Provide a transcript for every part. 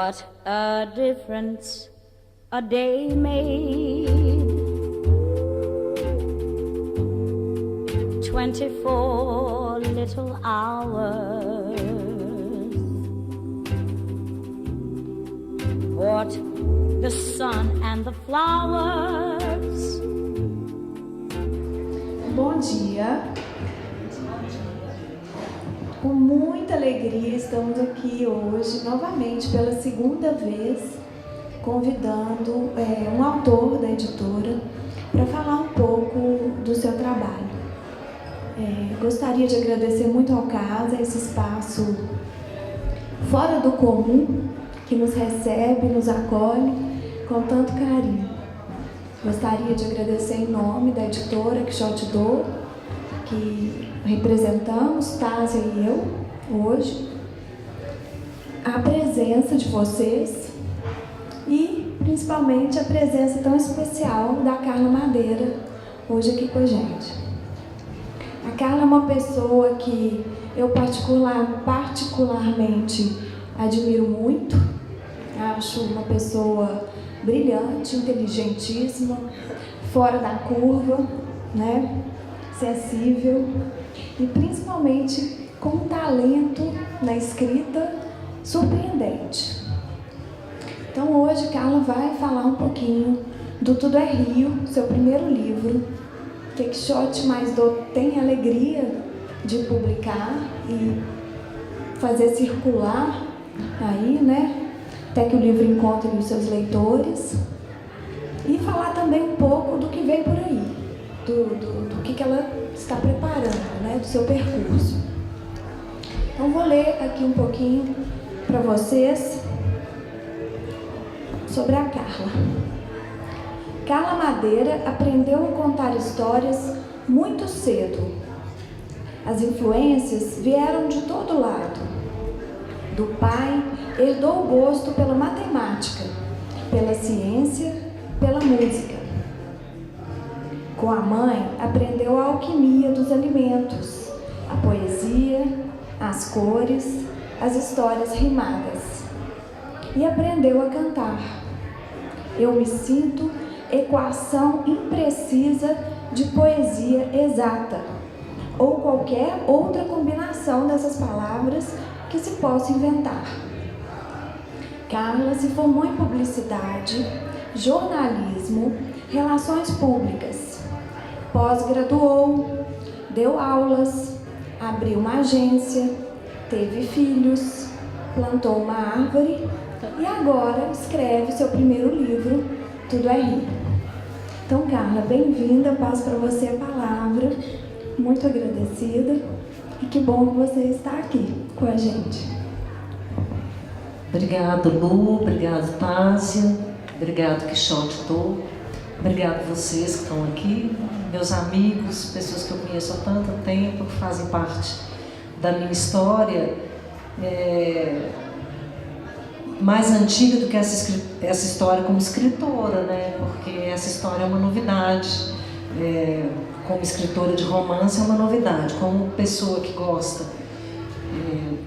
What a difference a day made. 24 little hours. What the sun and the flowers. Bom dia. Com muita alegria estamos aqui hoje, novamente, pela segunda vez, convidando um autor da editora para falar um pouco do seu trabalho. Gostaria de agradecer muito ao CASA, esse espaço fora do comum, que nos recebe, nos acolhe com tanto carinho. Gostaria de agradecer em nome da editora Quixote d'Or, que representamos, Tásia e eu, hoje, a presença de vocês e, principalmente, a presença tão especial da Carla Madeira, hoje aqui com a gente. A Carla é uma pessoa que eu particularmente admiro muito, acho uma pessoa brilhante, inteligentíssima, fora da curva, né? Sensível e principalmente com um talento na escrita surpreendente. Então hoje Carla vai falar um pouquinho do Tudo é Rio, seu primeiro livro, que Quixote mais d'Or tem a alegria de publicar e fazer circular aí, né? Até que o livro encontre os seus leitores. E falar também um pouco do que vem por aí, do que ela está preparando, né, do seu percurso. Então vou ler aqui um pouquinho para vocês sobre a Carla. Carla Madeira aprendeu a contar histórias muito cedo. As influências vieram de todo lado. Do pai, herdou o gosto pela matemática, pela ciência, pela música. Com a mãe, aprendeu a alquimia dos alimentos, a poesia, as cores, as histórias rimadas. E aprendeu a cantar. Eu me sinto equação imprecisa de poesia exata, ou qualquer outra combinação dessas palavras que se possa inventar. Carla se formou em publicidade, jornalismo, relações públicas. Pós-graduou, deu aulas, abriu uma agência, teve filhos, plantou uma árvore e agora escreve seu primeiro livro, Tudo é Rio. Então, Carla, bem-vinda, passo para você a palavra, muito agradecida e que bom que você está aqui com a gente. Obrigado, Lu, obrigado, Tásia, obrigado, Quixote d'Or, obrigado vocês que estão aqui, meus amigos, pessoas que eu conheço há tanto tempo, que fazem parte da minha história, mais antiga do que essa história como escritora, né? Porque essa história é uma novidade, como escritora de romance é uma novidade, como pessoa que gosta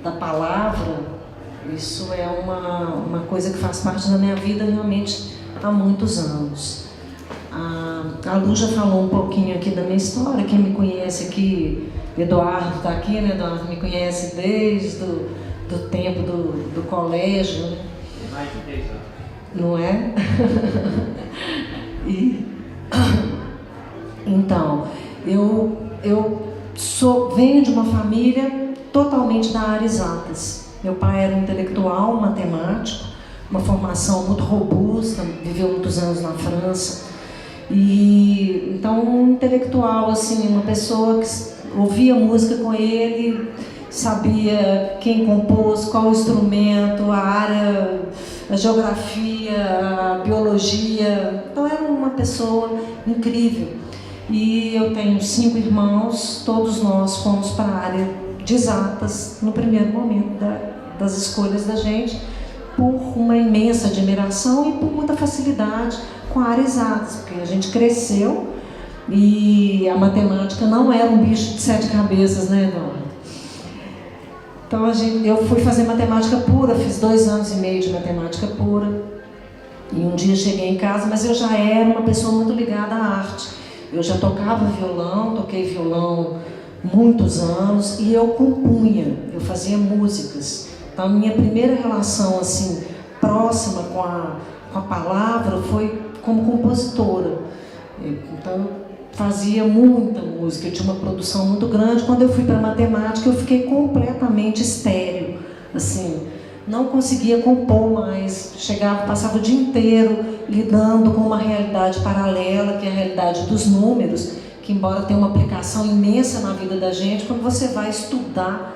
da palavra, isso é uma coisa que faz parte da minha vida realmente há muitos anos. A Lu já falou um pouquinho aqui da minha história, quem me conhece aqui, Eduardo está aqui, né? Eduardo me conhece desde do tempo do colégio, né? Mais de 10 anos. Não é? Então, eu venho de uma família totalmente da área exatas. Meu pai era um intelectual, matemático, uma formação muito robusta, viveu muitos anos na França. E então um intelectual, assim, uma pessoa que ouvia música com ele, sabia quem compôs, qual instrumento, a área, a geografia, a biologia. Então era uma pessoa incrível. E eu tenho 5 irmãos, todos nós fomos para a área de exatas no primeiro momento das escolhas da gente, por uma imensa admiração e por muita facilidade com a área exatas, porque a gente cresceu e a matemática não era um bicho de 7 cabeças, né, Eduardo? Então eu fui fazer matemática pura, fiz 2 anos e meio de matemática pura. E um dia cheguei em casa, mas eu já era uma pessoa muito ligada à arte. Eu já tocava violão, toquei violão muitos anos e eu compunha, eu fazia músicas. Então a minha primeira relação assim próxima com a palavra foi como compositora. Então fazia muita música, eu tinha uma produção muito grande. Quando eu fui para matemática, eu fiquei completamente estéril, assim, não conseguia compor mais. Passava o dia inteiro lidando com uma realidade paralela, que é a realidade dos números, que embora tenha uma aplicação imensa na vida da gente, quando você vai estudar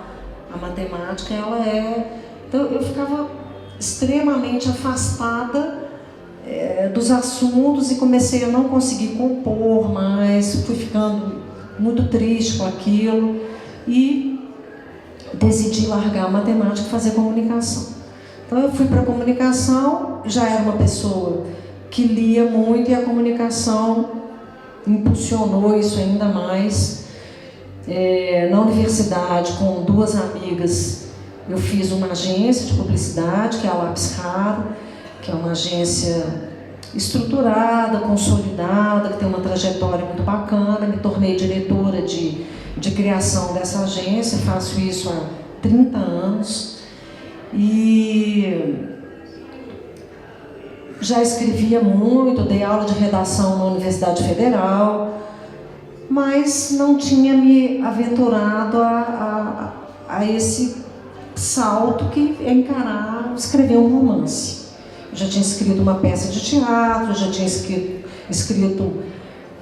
a matemática, ela é... Então eu ficava extremamente afastada dos assuntos e comecei a não conseguir compor mais, fui ficando muito triste com aquilo e decidi largar a matemática e fazer comunicação. Então eu fui para a comunicação, já era uma pessoa que lia muito e a comunicação impulsionou isso ainda mais. Na universidade, com 2 amigas, eu fiz uma agência de publicidade, que é a Lápis Raro, que é uma agência estruturada, consolidada, que tem uma trajetória muito bacana. Me tornei diretora de criação dessa agência, faço isso há 30 anos. E já escrevia muito, dei aula de redação na Universidade Federal, mas não tinha me aventurado a esse salto que é encarar, escrever um romance. Eu já tinha escrito uma peça de teatro, já tinha escrito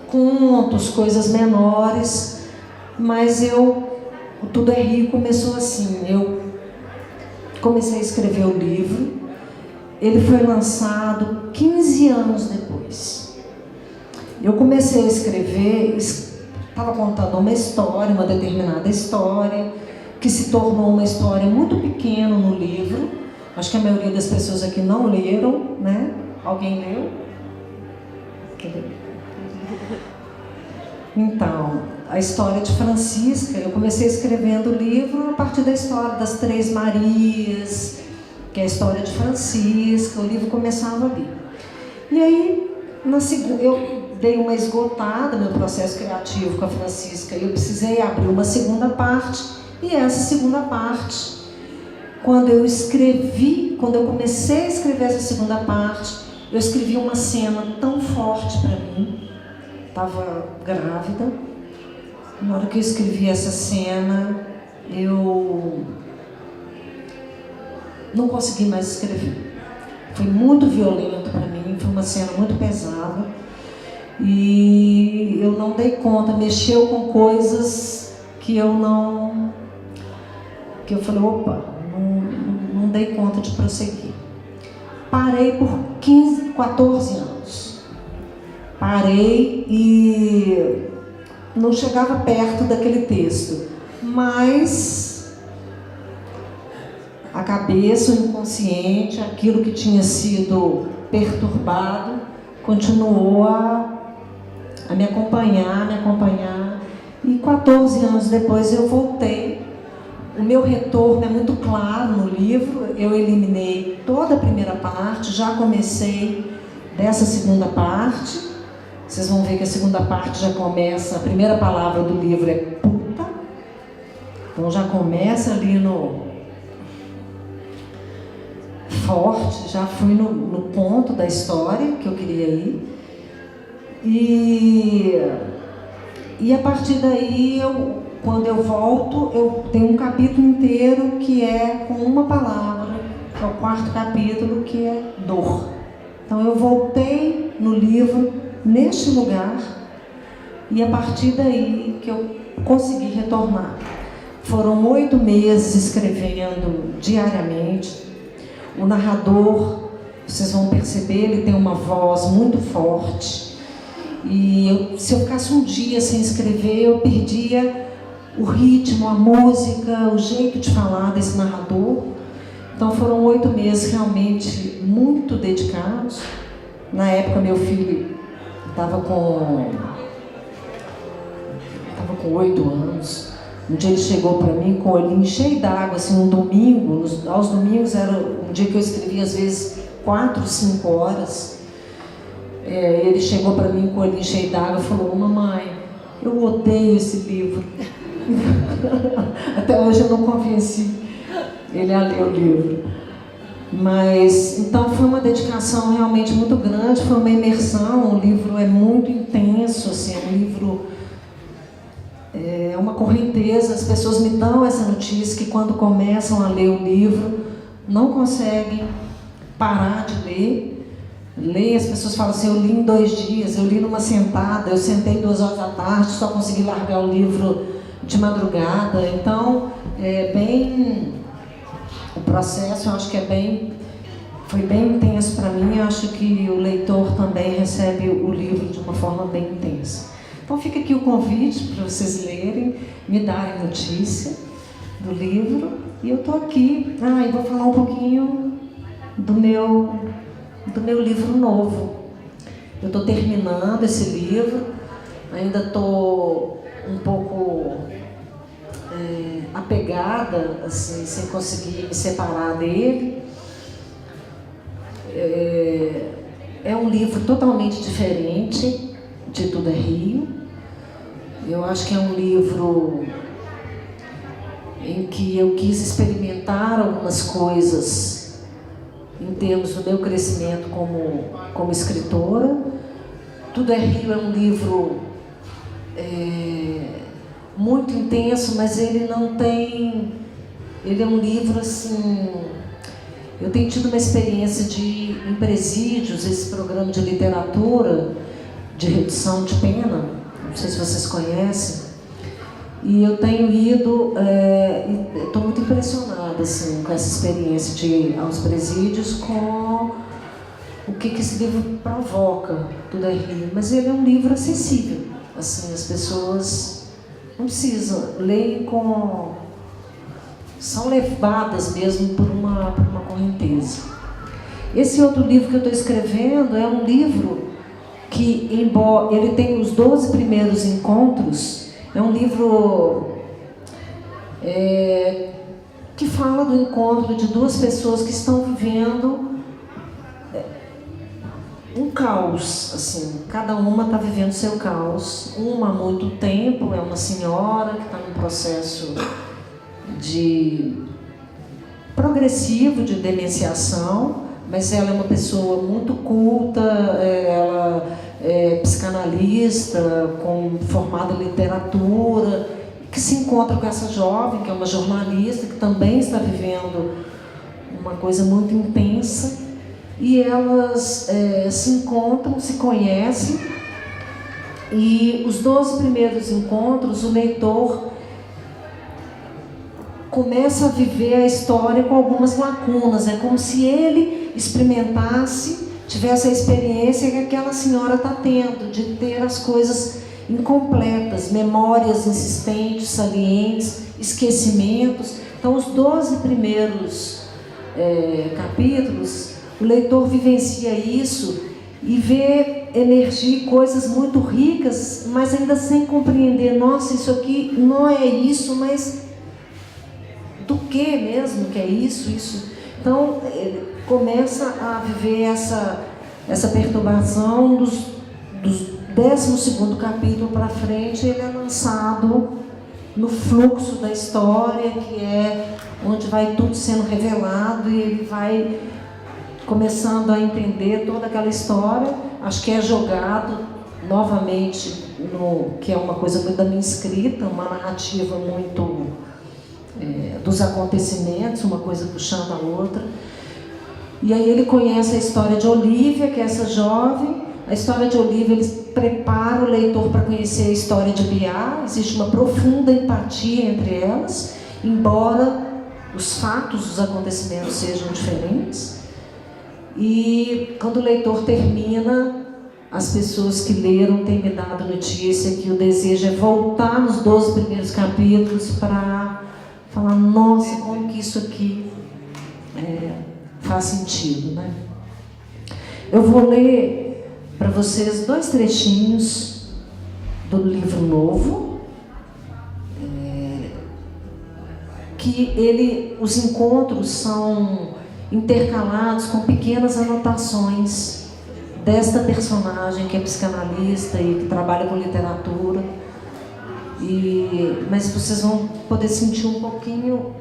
contos, coisas menores, mas o Tudo é Rio começou assim. Eu comecei a escrever o livro, ele foi lançado 15 anos depois. Eu comecei a escrever, estava contando uma história, uma determinada história, que se tornou uma história muito pequena no livro. Acho que a maioria das pessoas aqui não leram, né? Alguém leu? Então, a história de Francisca, eu comecei escrevendo o livro a partir da história das 3 Marias, que é a história de Francisca. O livro começava ali. E aí, eu dei uma esgotada no processo criativo com a Francisca e eu precisei abrir uma segunda parte. E essa segunda parte, quando eu comecei a escrever essa segunda parte, eu escrevi uma cena tão forte para mim. Estava grávida. Na hora que eu escrevi essa cena, eu não consegui mais escrever. Foi muito violento para mim, foi uma cena muito pesada. E eu não dei conta, mexeu com coisas que eu falei, opa, não dei conta de prosseguir. Parei por 14 anos. Parei e não chegava perto daquele texto, mas a cabeça, o inconsciente, aquilo que tinha sido perturbado, continuou a me acompanhar. E 14 anos depois eu voltei. O meu retorno é muito claro no livro. Eu eliminei toda a primeira parte, já comecei dessa segunda parte. Vocês vão ver que a segunda parte já começa, a primeira palavra do livro é puta. Então já começa ali no forte, já fui no ponto da história que eu queria ir. E a partir daí, quando eu volto, eu tenho um capítulo inteiro que é com uma palavra, que é o 4º capítulo, que é dor. Então eu voltei no livro, neste lugar, e a partir daí que eu consegui retornar. Foram 8 meses escrevendo diariamente. O narrador, vocês vão perceber, ele tem uma voz muito forte. E se eu ficasse um dia sem escrever, eu perdia o ritmo, a música, o jeito de falar desse narrador. Então foram 8 meses realmente muito dedicados. Na época meu filho estava com 8 anos, Um dia ele chegou para mim com o olhinho cheio d'água, assim, um domingo, aos domingos era um dia que eu escrevia às vezes 4, 5 horas. Ele chegou para mim com o olhinho cheio d'água e falou: mamãe, eu odeio esse livro. Até hoje eu não convenci ele a ler o livro. Mas, então foi uma dedicação realmente muito grande, foi uma imersão, o livro é muito intenso, assim, é um livro, é uma correnteza, as pessoas me dão essa notícia que quando começam a ler o livro, não conseguem parar de ler, as pessoas falam assim, eu li em 2 dias, eu li numa sentada, eu sentei 2 horas da tarde, só consegui largar o livro de madrugada, então, o processo, eu acho que foi bem intenso para mim, eu acho que o leitor também recebe o livro de uma forma bem intensa. Então fica aqui o convite para vocês lerem, me darem notícia do livro, e eu estou aqui, e vou falar um pouquinho do meu livro novo. Eu estou terminando esse livro, ainda estou um pouco apegada, assim, sem conseguir me separar dele. É um livro totalmente diferente de Tudo é Rio. Eu acho que é um livro em que eu quis experimentar algumas coisas em termos do meu crescimento como escritora. Tudo é Rio é um livro muito intenso, mas ele é um livro assim, eu tenho tido uma experiência em presídios, esse programa de literatura, de redução de pena, não sei se vocês conhecem, e eu tenho ido, estou muito impressionada assim, com essa experiência de ir aos presídios, com o que esse livro provoca, Tudo é Rio, mas ele é um livro acessível, assim, as pessoas não precisam ler são levadas mesmo por uma correnteza. Esse outro livro que eu estou escrevendo é um livro que, embora ele tenha os 12 primeiros encontros, é um livro que fala do encontro de 2 pessoas que estão vivendo um caos, assim, cada uma está vivendo seu caos. Uma há muito tempo, é uma senhora que está num processo progressivo de demenciação, mas ela é uma pessoa muito culta, ela é psicanalista, formada em literatura, que se encontra com essa jovem, que é uma jornalista, que também está vivendo uma coisa muito intensa, e elas se encontram, se conhecem, e os 12 primeiros encontros, o leitor começa a viver a história com algumas lacunas, é como se ele experimentasse, tivesse a experiência que aquela senhora está tendo, de ter as coisas incompletas, memórias insistentes, salientes, esquecimentos. Então, os 12 primeiros capítulos, o leitor vivencia isso e vê energia e coisas muito ricas, mas ainda sem compreender, nossa, isso aqui não é isso, mas do que mesmo que é isso? Então, ele começa a viver essa perturbação do 12º capítulo para frente, ele é lançado no fluxo da história, que é onde vai tudo sendo revelado e ele vai começando a entender toda aquela história. Acho que é jogado novamente, que é uma coisa muito da minha escrita, uma narrativa muito dos acontecimentos, uma coisa puxando a outra. E aí ele conhece a história de Olivia, que é essa jovem. A história de Olivia, ele prepara o leitor para conhecer a história de Biá. Existe uma profunda empatia entre elas, embora os fatos, os acontecimentos sejam diferentes. E quando o leitor termina, as pessoas que leram têm me dado notícia que o desejo é voltar nos 12 primeiros capítulos para falar, nossa, como que isso aqui faz sentido, né? Eu vou ler para vocês 2 trechinhos do livro novo. que os encontros são intercalados com pequenas anotações desta personagem que é psicanalista e que trabalha com literatura. Mas vocês vão poder sentir um pouquinho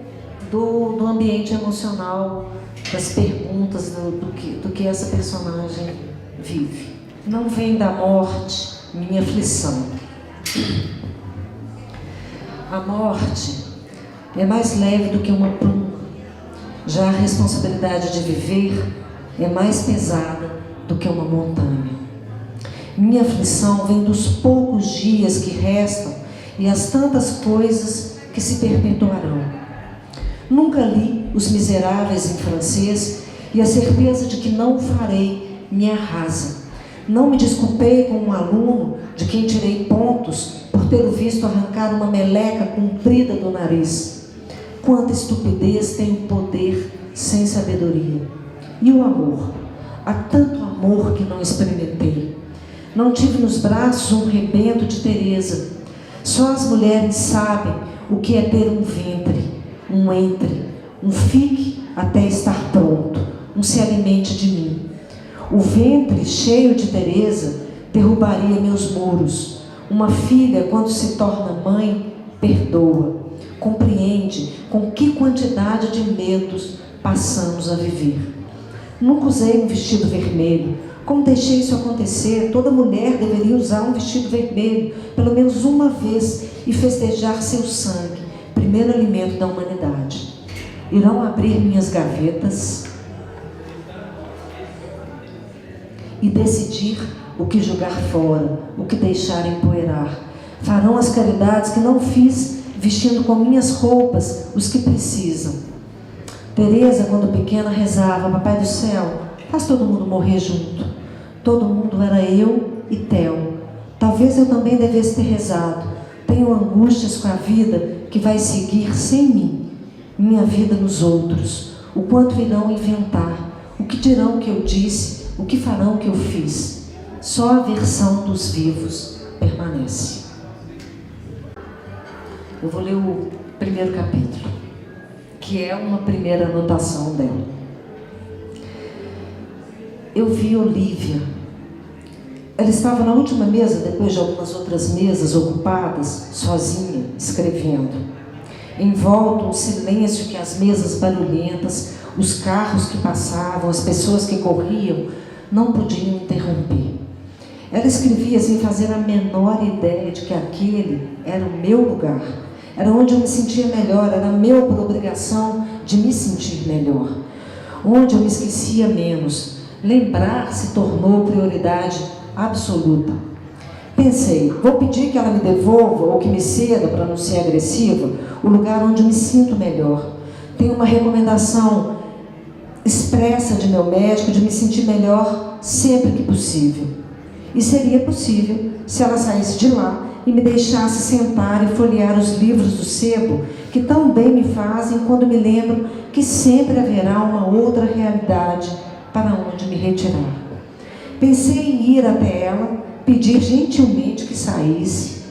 do ambiente emocional, das perguntas, do que essa personagem vive. Não vem da morte minha aflição. A morte é mais leve do que uma pluma. Já a responsabilidade de viver é mais pesada do que uma montanha. Minha aflição vem dos poucos dias que restam e as tantas coisas que se perpetuarão. Nunca li Os Miseráveis em francês e a certeza de que não o farei me arrasa. Não me desculpei com um aluno de quem tirei pontos por ter o visto arrancar uma meleca comprida do nariz. Quanta estupidez tem o poder sem sabedoria. E o amor? Há tanto amor que não experimentei. Não tive nos braços um rebento de Teresa. Só as mulheres sabem o que é ter um ventre, um entre, um fique até estar pronto, um se alimente de mim. O ventre cheio de Teresa derrubaria meus muros. Uma filha, quando se torna mãe, perdoa, compreende com que quantidade de medos passamos a viver. Nunca usei um vestido vermelho. Como deixei isso acontecer? Toda mulher deveria usar um vestido vermelho, pelo menos uma vez, e festejar seu sangue, primeiro alimento da humanidade. Irão abrir minhas gavetas e decidir o que jogar fora, o que deixar empoeirar. Farão as caridades que não fiz, vestindo com minhas roupas os que precisam. Teresa, quando pequena, rezava: Papai do céu, faz todo mundo morrer junto. Todo mundo era eu e Theo. Talvez eu também devesse ter rezado. Tenho angústias com a vida que vai seguir sem mim. Minha vida nos outros. O quanto irão inventar. O que dirão que eu disse. O que farão que eu fiz. Só a versão dos vivos permanece. Eu vou ler o primeiro capítulo, que é uma primeira anotação dela. Eu vi Olívia. Ela estava na última mesa, depois de algumas outras mesas ocupadas, sozinha, escrevendo. Em volta, um silêncio que as mesas barulhentas, os carros que passavam, as pessoas que corriam, não podiam interromper. Ela escrevia sem fazer a menor ideia de que aquele era o meu lugar. Era onde eu me sentia melhor, era meu por obrigação de me sentir melhor. Onde eu me esquecia menos. Lembrar se tornou prioridade absoluta. Pensei, vou pedir que ela me devolva ou que me ceda, para não ser agressiva, o lugar onde me sinto melhor. Tenho uma recomendação expressa de meu médico de me sentir melhor sempre que possível. E seria possível se ela saísse de lá e me deixasse sentar e folhear os livros do sebo, que tão bem me fazem quando me lembro que sempre haverá uma outra realidade para onde me retirar. Pensei em ir até ela, pedir gentilmente que saísse,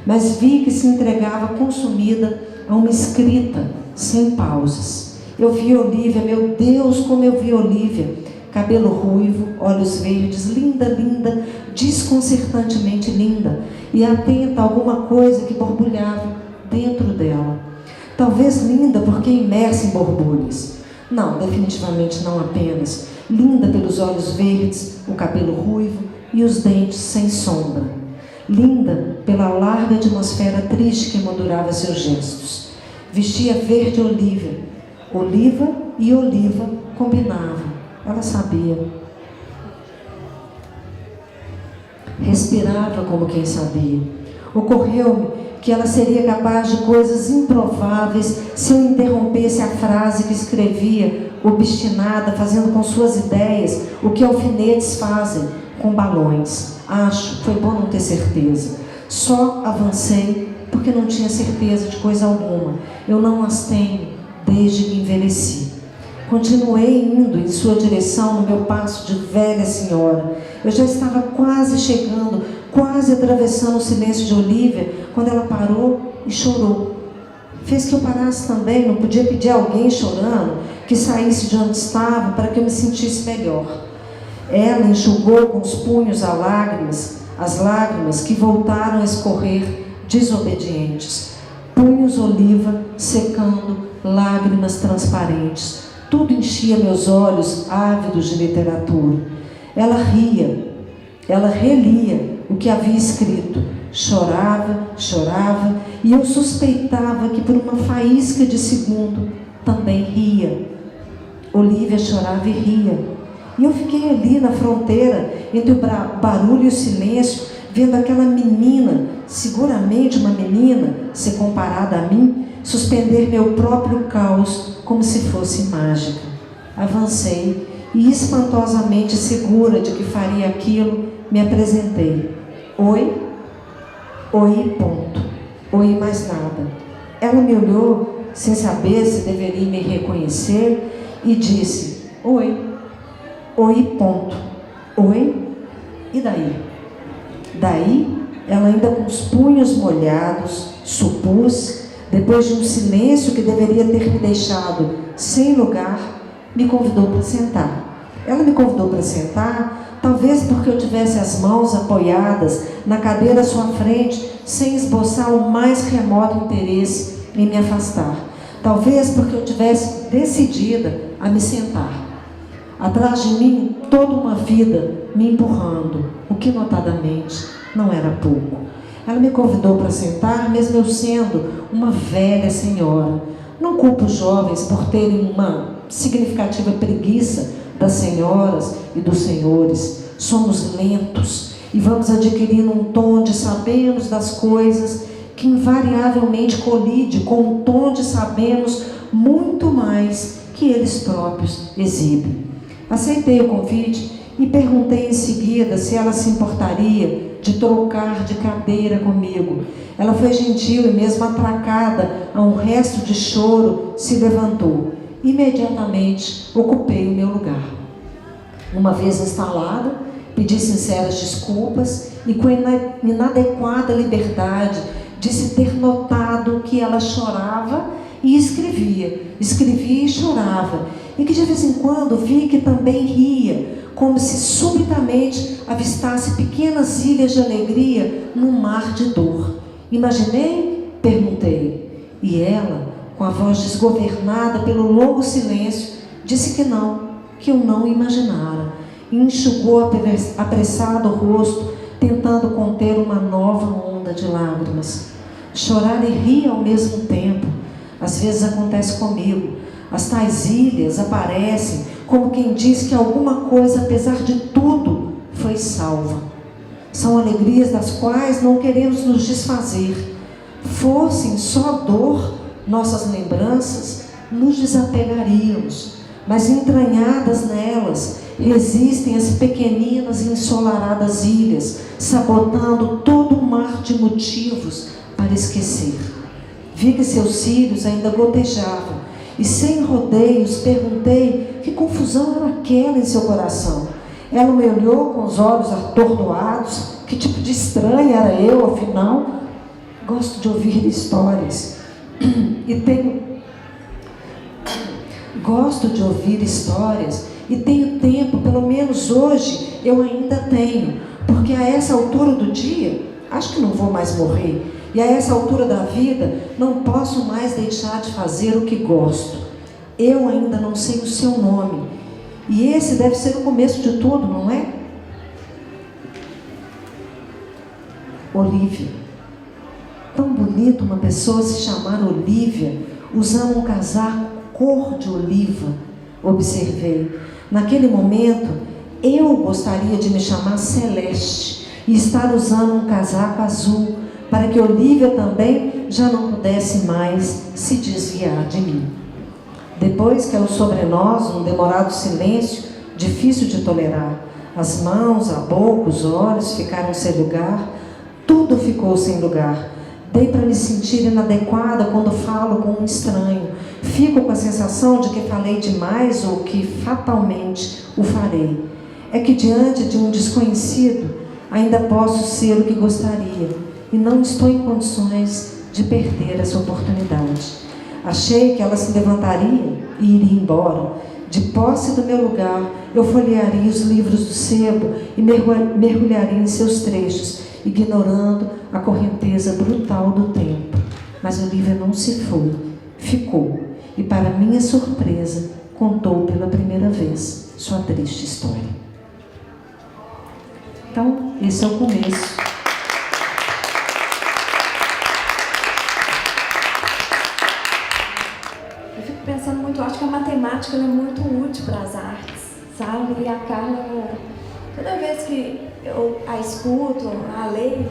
mas vi que se entregava consumida a uma escrita sem pausas. Eu vi Olívia, meu Deus, como eu vi Olívia, cabelo ruivo, olhos verdes, linda, linda, desconcertantemente linda, e atenta a alguma coisa que borbulhava dentro dela. Talvez linda porque imersa em borbulhas. Não, definitivamente não apenas. Linda pelos olhos verdes, o cabelo ruivo e os dentes sem sombra. Linda pela larga atmosfera triste que emoldurava seus gestos. Vestia verde olívia. Oliva e oliva combinavam. Ela sabia. Respirava como quem sabia. Ocorreu-me que ela seria capaz de coisas improváveis se eu interrompesse a frase que escrevia, obstinada, fazendo com suas ideias o que alfinetes fazem com balões. Acho, foi bom não ter certeza. Só avancei porque não tinha certeza de coisa alguma. Eu não as tenho desde que envelheci. Continuei indo em sua direção no meu passo de velha senhora. Eu já estava quase chegando, quase atravessando o silêncio de Olívia, quando ela parou e chorou. fez que eu parasse também. Não podia pedir a alguém chorando que saísse de onde estava para que eu me sentisse melhor. Ela enxugou com os punhos as lágrimas que voltaram a escorrer desobedientes. Punhos oliva secando, lágrimas transparentes. Tudo enchia meus olhos ávidos de literatura. Ela ria, ela relia o que havia escrito. Chorava, e eu suspeitava que por uma faísca de segundo também ria. Olívia chorava e ria. E eu fiquei ali na fronteira, entre o barulho e o silêncio, vendo aquela menina, seguramente uma menina, ser comparada a mim, suspender meu próprio caos como se fosse mágica. Avancei e, espantosamente segura de que faria aquilo, me apresentei. Oi, ponto. Oi, mais nada. Ela me olhou, sem saber se deveria me reconhecer, e disse: oi, ponto. Oi, e daí? Daí, ela ainda com os punhos molhados, supus, depois de um silêncio que deveria ter me deixado sem lugar, me convidou para sentar. Ela me convidou para sentar, talvez porque eu tivesse as mãos apoiadas na cadeira à sua frente, sem esboçar o mais remoto interesse em me afastar. Talvez porque eu tivesse decidida a me sentar. Atrás de mim, toda uma vida me empurrando, o que notadamente não era pouco. Ela me convidou para sentar, mesmo eu sendo uma velha senhora. Não culpo os jovens por terem uma significativa preguiça das senhoras e dos senhores. Somos lentos e vamos adquirindo um tom de sabemos das coisas que invariavelmente colide com um tom de sabemos muito mais que eles próprios exibem. Aceitei o convite e perguntei em seguida se ela se importaria de trocar de cadeira comigo. Ela foi gentil e, mesmo atracada a um resto de choro, se levantou. Imediatamente ocupei o meu lugar. Uma vez instalada, pedi sinceras desculpas e, com inadequada liberdade, disse ter notado que ela chorava e escrevia e chorava, e que de vez em quando vi que também ria, como se subitamente avistasse pequenas ilhas de alegria num mar de dor. Imaginei? Perguntei. E ela, com a voz desgovernada pelo longo silêncio, disse que eu não imaginara, e enxugou apressado o rosto, tentando conter uma nova onda de lágrimas. Chorar e rir ao mesmo tempo, às vezes acontece comigo. As tais ilhas aparecem como quem diz que alguma coisa, apesar de tudo, foi salva. São alegrias das quais não queremos nos desfazer. Fossem só dor nossas lembranças, nos desapegaríamos, mas entranhadas nelas resistem as pequeninas e ensolaradas ilhas, sabotando todo um mar de motivos para esquecer. Vi que seus cílios ainda gotejavam e, sem rodeios, perguntei que confusão era aquela em seu coração. Ela me olhou com os olhos atordoados. Que tipo de estranha era eu, afinal? Gosto de ouvir histórias e tenho tempo, pelo menos hoje eu ainda tenho, porque a essa altura do dia acho que não vou mais morrer, e a essa altura da vida não posso mais deixar de fazer o que gosto. Eu ainda não sei o seu nome, e esse deve ser o começo de tudo, não é? Olívia. Tão bonito uma pessoa se chamar Olívia, usando um casaco cor de oliva, observei. Naquele momento, eu gostaria de me chamar Celeste e estar usando um casaco azul, para que Olívia também já não pudesse mais se desviar de mim. Depois caiu sobre nós um demorado silêncio, difícil de tolerar. As mãos, a boca, os olhos ficaram sem lugar, tudo ficou sem lugar. Dei para me sentir inadequada quando falo com um estranho. Fico com a sensação de que falei demais ou que fatalmente o farei. É que diante de um desconhecido ainda posso ser o que gostaria e não estou em condições de perder essa oportunidade. Achei que ela se levantaria e iria embora. De posse do meu lugar, eu folhearia os livros do sebo e mergulharia em seus trechos, ignorando a correnteza brutal do tempo. Mas o livro não se foi, ficou, e para minha surpresa, contou pela primeira vez sua triste história. Então, esse é o começo. Eu fico pensando muito, acho que a matemática é muito útil para as artes, sabe? E a Carla, toda vez que eu a escuto, a leio,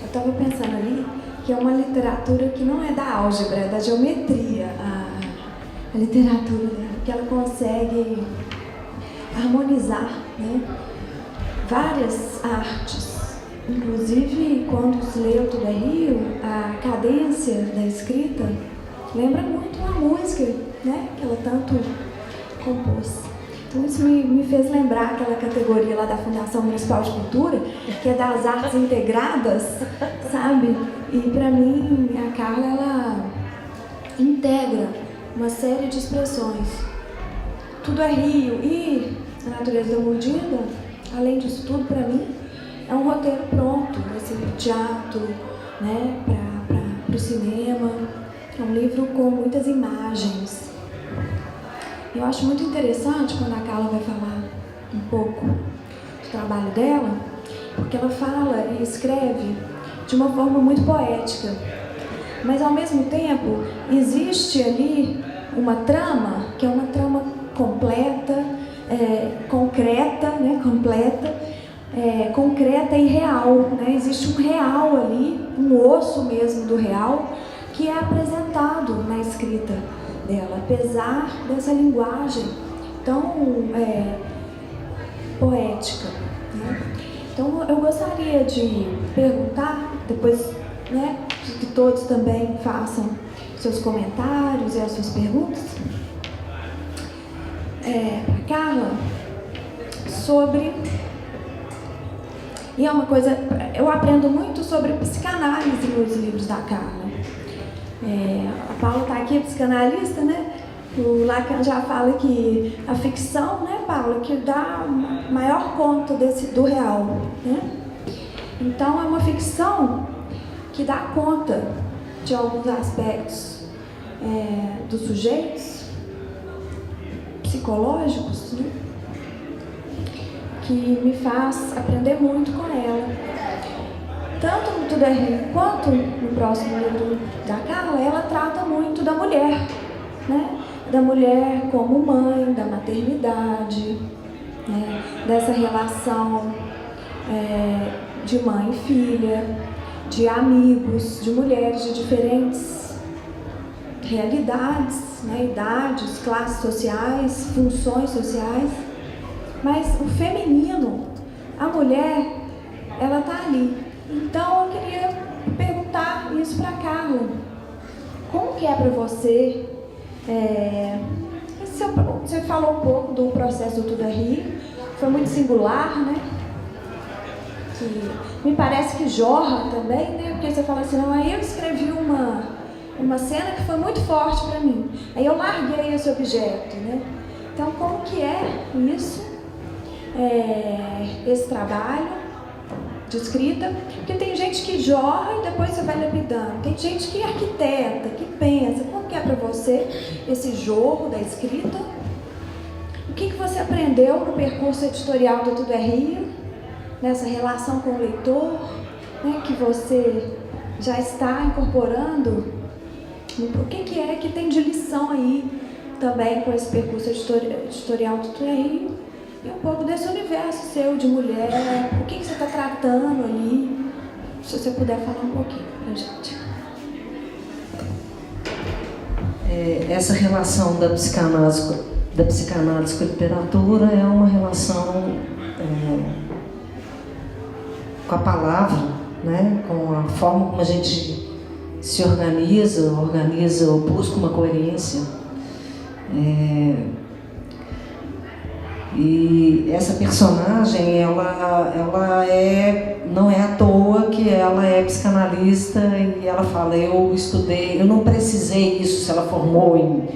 eu estava pensando ali que é uma literatura que não é da álgebra, é da geometria, a literatura, né? Que ela consegue harmonizar, né? Várias artes. Inclusive, quando se lê O Tudo é Rio, a cadência da escrita lembra muito a música, né? Que ela tanto compôs. Então isso me fez lembrar aquela categoria lá da Fundação Municipal de Cultura, que é das artes integradas, sabe? E para mim, a Carla, ela integra uma série de expressões. Tudo é Rio e a natureza da mordida, além disso tudo, para mim, é um roteiro pronto, esse teatro, né, para o cinema. É um livro com muitas imagens. Eu acho muito interessante quando a Carla vai falar um pouco do trabalho dela, porque ela fala e escreve de uma forma muito poética. Mas, ao mesmo tempo, existe ali uma trama, que é uma trama completa, concreta, né? Concreta e real, né? Existe um real ali, um osso mesmo do real, que é apresentado na escrita dela, apesar dessa linguagem tão poética, né? Então, eu gostaria de perguntar, depois, né, que todos também façam seus comentários e as suas perguntas, para Carla, sobre... E é uma coisa... Eu aprendo muito sobre psicanálise nos livros da Carla. A Paula está aqui, psicanalista, né? O Lacan já fala que a ficção, né, Paula, que dá maior conta do real, né? Então, é uma ficção que dá conta de alguns aspectos dos sujeitos psicológicos, né? Que me faz aprender muito com ela. Tanto no Tudo é Rio quanto no próximo livro da Carla, ela trata muito da mulher, né? Da mulher como mãe, da maternidade, né? Dessa relação de mãe e filha, de amigos, de mulheres de diferentes realidades, né? Idades, classes sociais, funções sociais. Mas o feminino, a mulher, ela está ali. Então, eu queria perguntar isso para a Carla. Como que é para você? Você falou um pouco do processo do Tudo é Rio. Foi muito singular, né? Que me parece que jorra também, né? Porque você fala assim, não, aí eu escrevi uma cena que foi muito forte para mim. Aí eu larguei esse objeto, né? Então, como que é isso? Esse trabalho de escrita, porque tem gente que jorra e depois você vai lapidando, tem gente que arquiteta, que pensa. Como que é para você esse jorro da escrita? O que você aprendeu no percurso editorial do Tudo é Rio, nessa relação com o leitor, né, que você já está incorporando? O que é que tem de lição aí também com esse percurso editorial do Tudo é Rio? E um pouco desse universo seu de mulher, o que você está tratando ali, se você puder falar um pouquinho pra gente. Essa relação da psicanálise com a literatura é uma relação com a palavra, né? Com a forma como a gente se organiza ou busca uma coerência. E essa personagem, ela não é à toa que que ela é psicanalista e ela fala, eu estudei, eu não precisei isso, se ela formou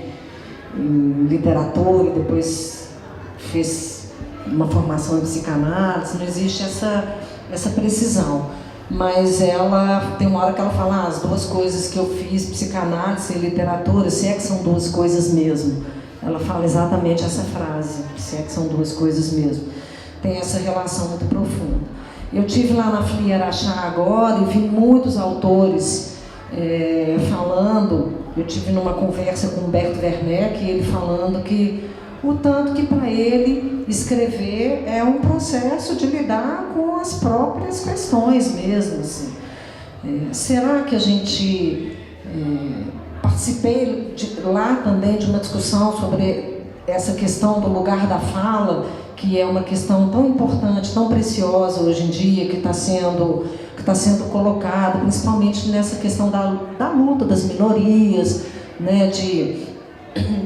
em literatura e depois fez uma formação em psicanálise, não existe essa precisão. Mas ela, tem uma hora que ela fala, as duas coisas que eu fiz, psicanálise e literatura, se é que são duas coisas mesmo. Ela fala exatamente essa frase, se é que são duas coisas mesmo. Tem essa relação muito profunda. Eu tive lá na FLI Araxá agora e vi muitos autores falando, eu tive numa conversa com o Humberto Werneck, ele falando que o tanto que para ele escrever é um processo de lidar com as próprias questões mesmo. Assim. Será que a gente... participei lá também de uma discussão sobre essa questão do lugar da fala, que é uma questão tão importante, tão preciosa hoje em dia, que está sendo colocada, principalmente nessa questão da luta das minorias, né, de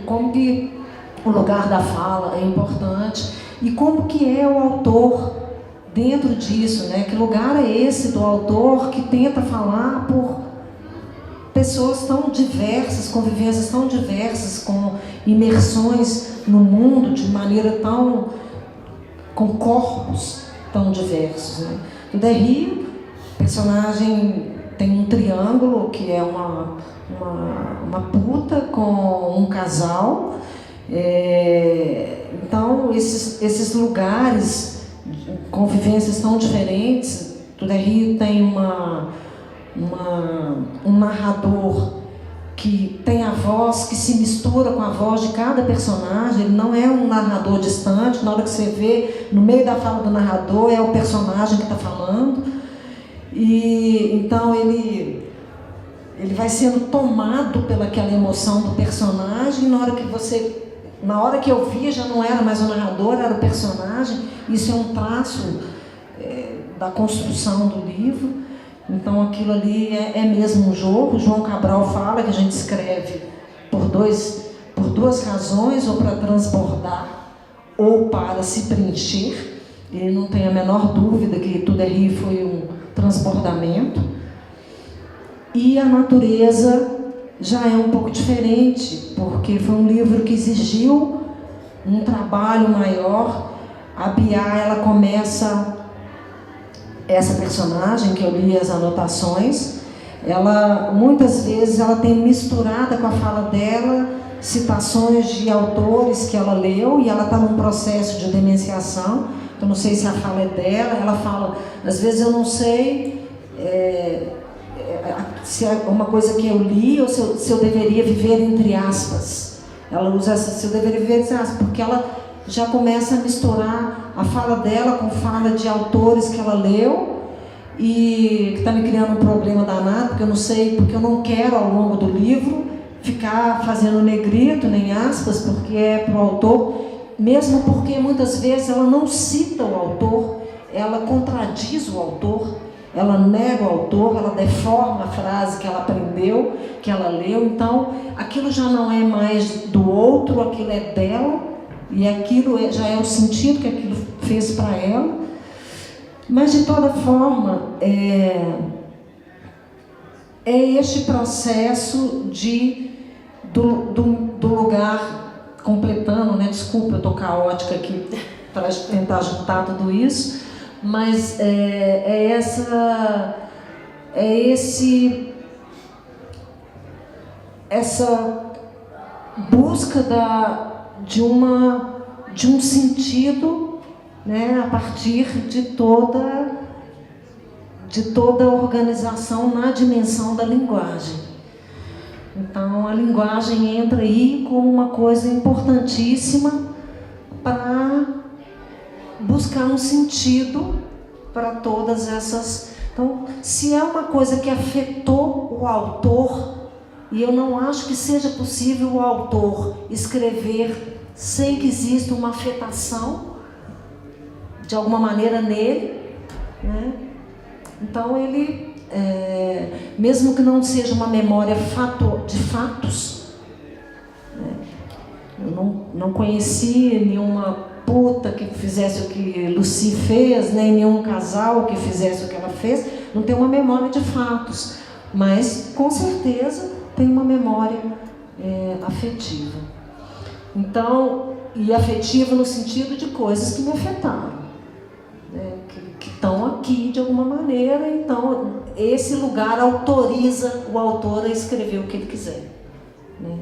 como que o lugar da fala é importante e como que é o autor dentro disso, né? Que lugar é esse do autor que tenta falar por pessoas tão diversas, convivências tão diversas, com imersões no mundo de maneira tão... com corpos tão diversos, né? O Derry, o personagem tem um triângulo, que é uma puta com um casal. Então, esses lugares, convivências tão diferentes. O Derry tem um narrador que tem a voz que se mistura com a voz de cada personagem. Ele não é um narrador distante, na hora que você vê, no meio da fala do narrador, é o personagem que está falando. E então ele vai sendo tomado pelaquela emoção do personagem. Na hora que eu via, já não era mais o narrador, era o personagem. Isso é um traço da construção do livro. Então aquilo ali é mesmo um jogo. João Cabral fala que a gente escreve por duas razões, ou para transbordar ou para se preencher. Ele não tem a menor dúvida que Tuderri foi um transbordamento. E a natureza já é um pouco diferente, porque foi um livro que exigiu um trabalho maior. A Biá, ela começa... Essa personagem, que eu li as anotações, ela, muitas vezes, ela tem misturada com a fala dela citações de autores que ela leu, e ela está num processo de demenciação. Eu não sei se a fala é dela. Ela fala, às vezes eu não sei se é uma coisa que eu li ou se eu deveria viver entre aspas. Ela usa essa, se eu deveria viver entre aspas, porque ela já começa a misturar a fala dela com fala de autores que ela leu, e que está me criando um problema danado, porque eu não sei, porque eu não quero ao longo do livro ficar fazendo negrito nem aspas, porque é para o autor, mesmo porque muitas vezes ela não cita o autor, ela contradiz o autor, ela nega o autor, ela deforma a frase que ela aprendeu, que ela leu. Então aquilo já não é mais do outro, aquilo é dela, e aquilo já é o sentido que aquilo fez para ela. Mas, de toda forma, é este processo do lugar, completando, né? Desculpa, eu estou caótica aqui para tentar juntar tudo isso, mas essa busca de um sentido, né, a partir de toda a organização na dimensão da linguagem. Então a linguagem entra aí como uma coisa importantíssima para buscar um sentido para todas essas. Então, se é uma coisa que afetou o autor, e eu não acho que seja possível o autor escrever sem que exista uma afetação de alguma maneira nele, né? Então ele, mesmo que não seja uma memória de fatos, né? Eu não conheci nenhuma puta que fizesse o que Lucy fez, nem nenhum casal que fizesse o que ela fez, não tem uma memória de fatos, mas com certeza tem uma memória afetiva. Então, e afetiva no sentido de coisas que me afetaram, né? Que estão aqui de alguma maneira. Então, esse lugar autoriza o autor a escrever o que ele quiser, né?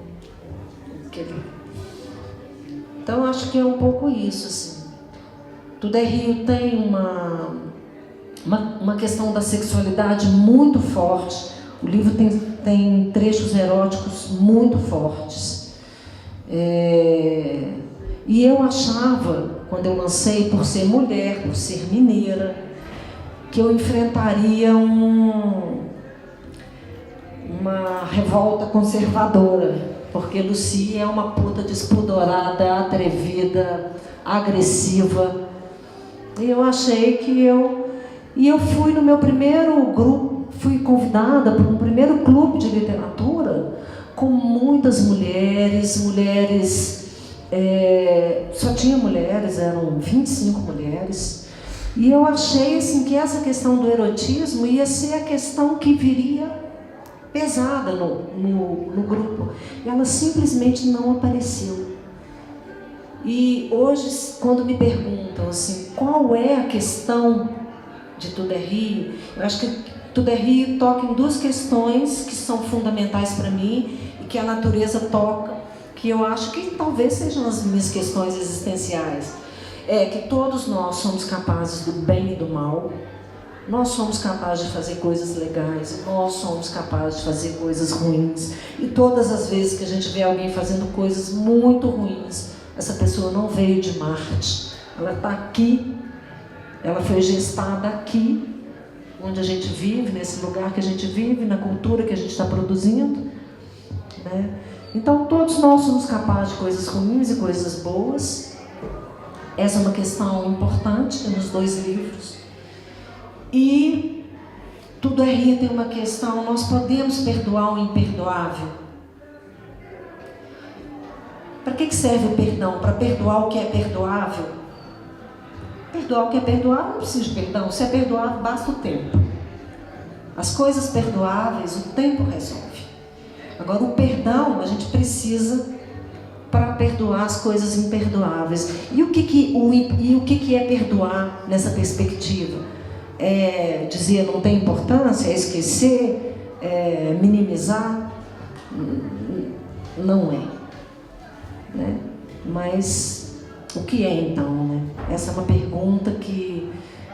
Então, acho que é um pouco isso, assim. Tudo é Rio tem uma questão da sexualidade muito forte. O livro tem trechos eróticos muito fortes. E eu achava, quando eu lancei, por ser mulher, por ser mineira, que eu enfrentaria uma revolta conservadora, porque Lucy é uma puta despudorada, atrevida, agressiva. E eu achei que eu fui no meu primeiro grupo, fui convidada para um primeiro clube de literatura com muitas mulheres, só tinha mulheres, eram 25 mulheres. E eu achei assim, que essa questão do erotismo ia ser a questão que viria pesada no grupo. E ela simplesmente não apareceu. E hoje, quando me perguntam assim, qual é a questão de Tudo é Rio, eu acho que Tudo é Rio toca em duas questões que são fundamentais para mim e que a natureza toca, que eu acho que talvez sejam as minhas questões existenciais. É que todos nós somos capazes do bem e do mal. Nós somos capazes de fazer coisas legais, nós somos capazes de fazer coisas ruins. E todas as vezes que a gente vê alguém fazendo coisas muito ruins, essa pessoa não veio de Marte. Ela está aqui, ela foi gestada aqui, onde a gente vive, nesse lugar que a gente vive, na cultura que a gente está produzindo, né? Então, todos nós somos capazes de coisas ruins e coisas boas. Essa é uma questão importante nos dois livros. E Tudo é Rio tem uma questão, nós podemos perdoar o imperdoável. Para que serve o perdão? Para perdoar o que é perdoável? Perdoar o que é perdoável não precisa de perdão. Se é perdoável, basta o tempo. As coisas perdoáveis, o tempo resolve. Agora, o perdão a gente precisa para perdoar as coisas imperdoáveis. E o que é perdoar nessa perspectiva? É dizer não tem importância, é esquecer, é minimizar? Não é, né? Mas o que é então, né? Essa é uma pergunta que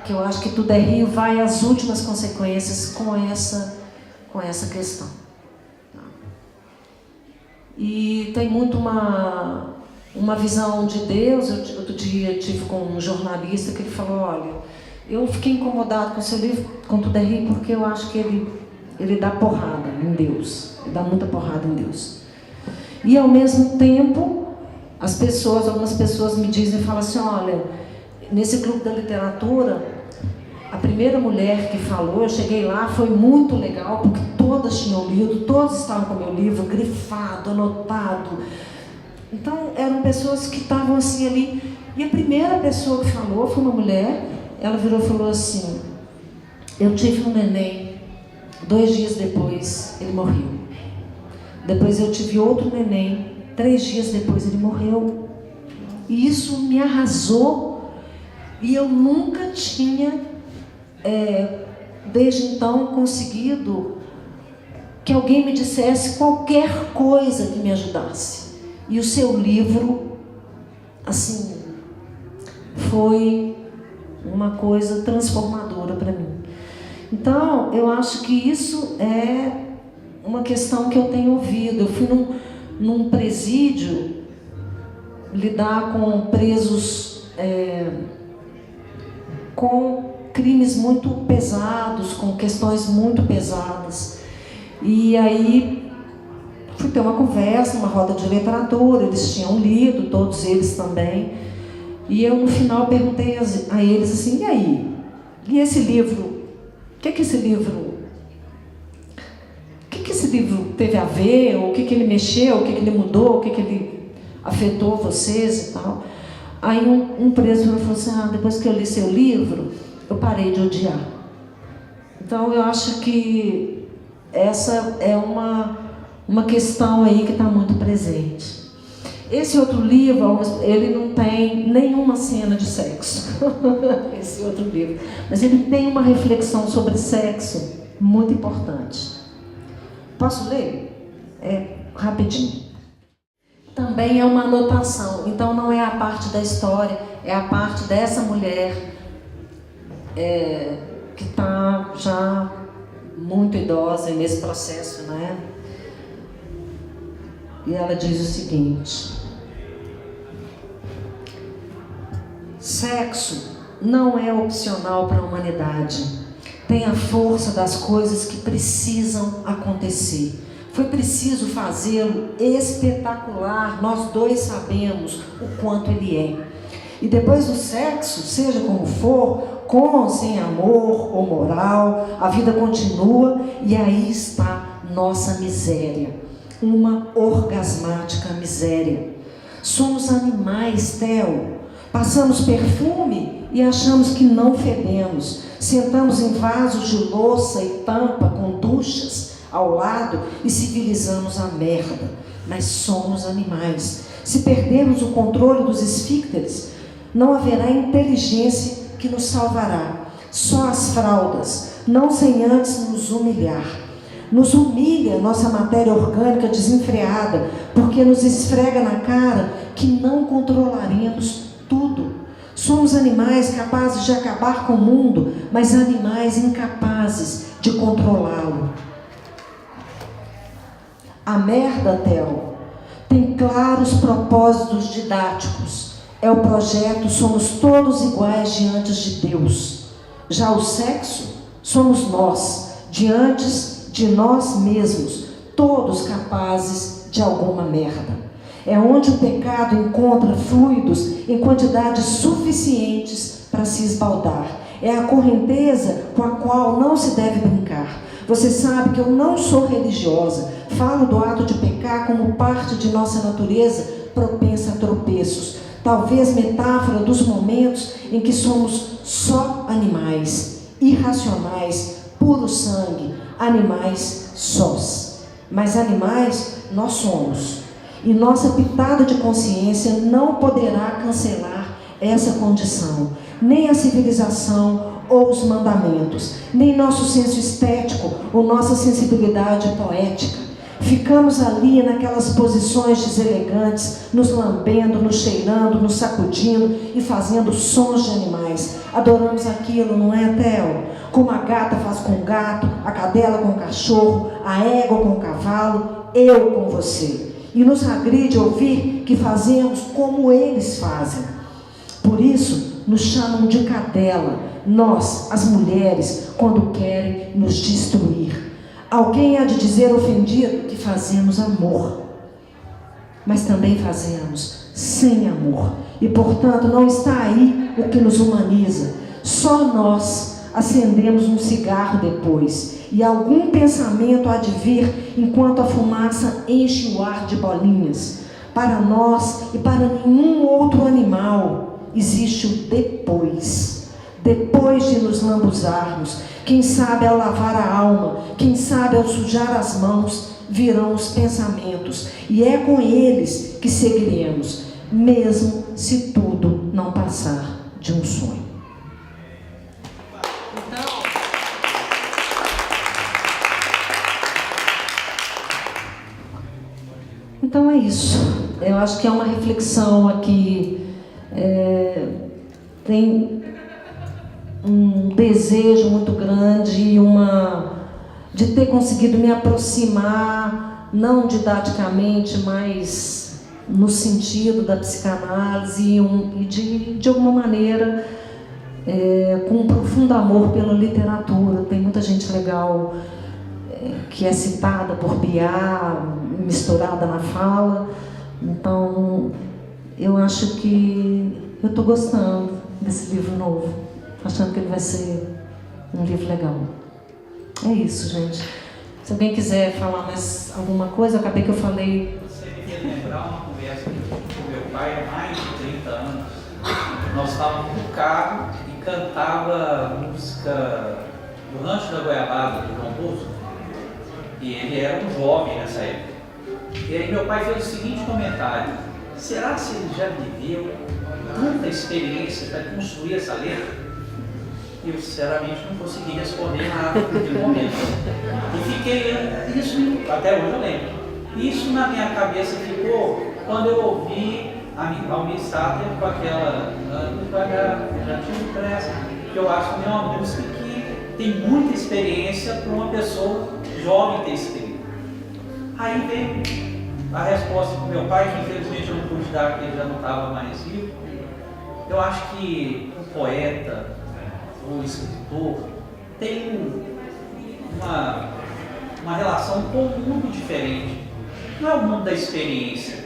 eu acho que Tudo é Rio vai às últimas consequências com essa questão. E tem muito uma visão de Deus. Outro dia eu tive com um jornalista que ele falou, olha, eu fiquei incomodado com o seu livro, com Tudo é Rio, porque eu acho que ele dá porrada em Deus, ele dá muita porrada em Deus. E ao mesmo tempo, algumas pessoas me dizem, falam assim, olha, nesse clube da literatura, a primeira mulher que falou, eu cheguei lá, foi muito legal, porque todas tinham lido, todos estavam com o meu livro grifado, anotado. Então, eram pessoas que estavam assim ali. E a primeira pessoa que falou foi uma mulher. Ela virou e falou assim, eu tive um neném, 2 dias depois ele morreu. Depois eu tive outro neném, 3 dias depois ele morreu. E isso me arrasou. E eu nunca tinha, desde então, conseguido que alguém me dissesse qualquer coisa que me ajudasse. E o seu livro, assim, foi uma coisa transformadora para mim. Então, eu acho que isso é uma questão que eu tenho ouvido. Eu fui num presídio lidar com presos com crimes muito pesados, com questões muito pesadas. E aí fui ter uma conversa, uma roda de literatura, eles tinham lido, todos eles também. E eu, no final, perguntei a eles assim, e aí? E esse livro? O que esse livro teve a ver? O que ele mexeu? O que ele mudou? O que ele afetou vocês e tal? Aí um preso falou assim, depois que eu li seu livro, eu parei de odiar. Então, eu acho que essa é uma questão aí que está muito presente. Esse outro livro, ele não tem nenhuma cena de sexo. Esse outro livro. Mas ele tem uma reflexão sobre sexo muito importante. Posso ler? Rapidinho. Também é uma anotação. Então, não é a parte da história, é a parte dessa mulher que está já muito idosa nesse processo, né? E ela diz o seguinte: sexo não é opcional para a humanidade. Tem a força das coisas que precisam acontecer. Foi preciso fazê-lo espetacular. Nós dois sabemos o quanto ele é. E depois do sexo, seja como for, com ou sem amor ou moral, a vida continua e aí está nossa miséria. Uma orgasmática miséria. Somos animais, Theo. Passamos perfume e achamos que não fedemos. Sentamos em vasos de louça e tampa com duchas ao lado e civilizamos a merda. Mas somos animais. Se perdermos o controle dos esfíncteres, não haverá inteligência que nos salvará. Só as fraldas, não sem antes nos humilhar. Nos humilha nossa matéria orgânica desenfreada, porque nos esfrega na cara que não controlaremos tudo. Somos animais capazes de acabar com o mundo, mas animais incapazes de controlá-lo. A merda, Theo, tem claros propósitos didáticos. É o projeto Somos Todos Iguais diante de Deus. Já o sexo, somos nós, diante de nós mesmos, todos capazes de alguma merda. É onde o pecado encontra fluidos em quantidades suficientes para se esbaldar. É a correnteza com a qual não se deve brincar. Você sabe que eu não sou religiosa. Falo do ato de pecar como parte de nossa natureza propensa a tropeços. Talvez metáfora dos momentos em que somos só animais, irracionais, puro sangue, animais sós. Mas animais nós somos. E nossa pitada de consciência não poderá cancelar essa condição. Nem a civilização ou os mandamentos, nem nosso senso estético ou nossa sensibilidade poética. Ficamos ali naquelas posições deselegantes, nos lambendo, nos cheirando, nos sacudindo e fazendo sons de animais. Adoramos aquilo, não é, Theo? Como a gata faz com o gato, a cadela com o cachorro, a égua com o cavalo, eu com você. E nos agride ouvir que fazemos como eles fazem. Por isso, nos chamam de cadela, nós, as mulheres, quando querem nos destruir. Alguém há de dizer ofendido que fazemos amor, mas também fazemos sem amor. E, portanto, não está aí o que nos humaniza. Só nós acendemos um cigarro depois. E algum pensamento há de vir enquanto a fumaça enche o ar de bolinhas. Para nós e para nenhum outro animal existe o depois. Depois de nos lambuzarmos, quem sabe ao lavar a alma, quem sabe ao sujar as mãos, virão os pensamentos. E é com eles que seguiremos, mesmo se tudo não passar de um sonho. Então é isso. Eu acho que é uma reflexão aqui. Tem um desejo muito grande de ter conseguido me aproximar, não didaticamente, mas no sentido da psicanálise e de alguma maneira com um profundo amor pela literatura. Tem muita gente legal que é citada por Biá, misturada na fala. Então, eu acho que eu estou gostando desse livro novo, achando que ele vai ser um livro legal. É isso, gente. Se alguém quiser falar mais alguma coisa, eu acabei que eu falei. Você me fez lembrar uma conversa que eu tive com meu pai há mais de 30 anos. Nós estávamos no carro e cantava música do Rancho da Goiabada, do João Bosco, e ele era um jovem nessa época. E aí meu pai fez o seguinte comentário: será que ele já viveu tanta experiência para construir essa letra? E eu sinceramente não consegui responder nada naquele momento. E fiquei, isso até hoje eu lembro, isso na minha cabeça ficou quando eu ouvi a Almir Sater com aquela já tive pressa, que eu acho que é uma música que tem muita experiência para uma pessoa jovem ter escrito. Aí veio a resposta do meu pai, que infelizmente eu não pude dar, porque ele já não estava mais vivo. Eu acho que o poeta, o escritor, tem uma relação com um mundo diferente. Não é o mundo da experiência,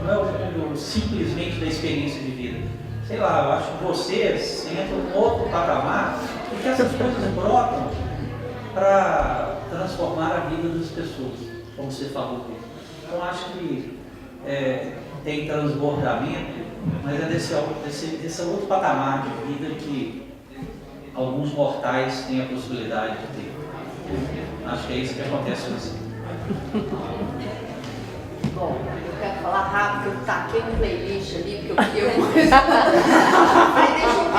não é o mundo simplesmente da experiência de vida. Sei lá, eu acho que vocês entram num outro patamar e que essas coisas brotam para transformar a vida das pessoas, como você falou. Então acho que tem transbordamento, mas é desse outro patamar de vida que alguns mortais têm a possibilidade de ter. Acho que é isso que acontece com você. Bom, eu quero falar rápido, eu taquei no playlist ali, porque eu queria mais. Deixa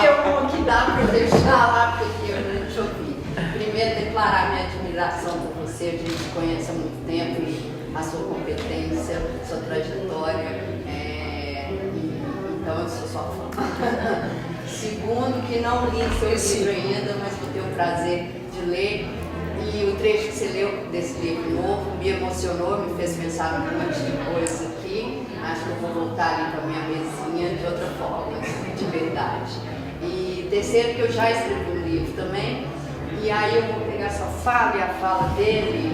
eu ver um que dá para eu deixar lá, porque eu não te ouvi. Primeiro, declarar minha admiração por você, a gente se conhece há muito tempo, e a sua competência, sua trajetória, então eu sou sua fã. Segundo, que não li seu livro ainda, mas vou ter o prazer de ler. E o trecho que você leu desse livro novo me emocionou, me fez pensar um monte de coisa aqui. Acho que eu vou voltar ali para a minha mesinha de outra forma, de verdade. E terceiro, que eu já escrevi um livro também, e aí eu vou pegar essa fala e a fala dele,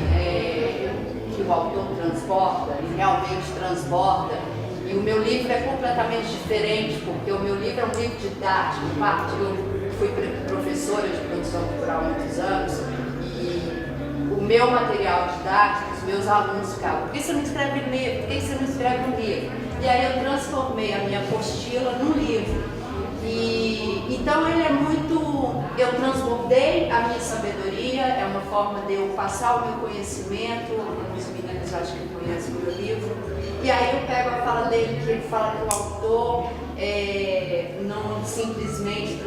que o autor transporta, ele realmente transborda. E o meu livro é completamente diferente, porque o meu livro é um livro didático. Eu fui professora de produção cultural há muitos anos, o meu material didático, os meus alunos ficavam: por que você não escreve livro? Por que você não escreve um livro? E aí eu transformei a minha apostila num livro. E então ele é muito... Eu transbordei a minha sabedoria, é uma forma de eu passar o meu conhecimento. Os meninos acho que conhecem o meu livro. E aí eu pego a fala dele, que ele fala que o autor não simplesmente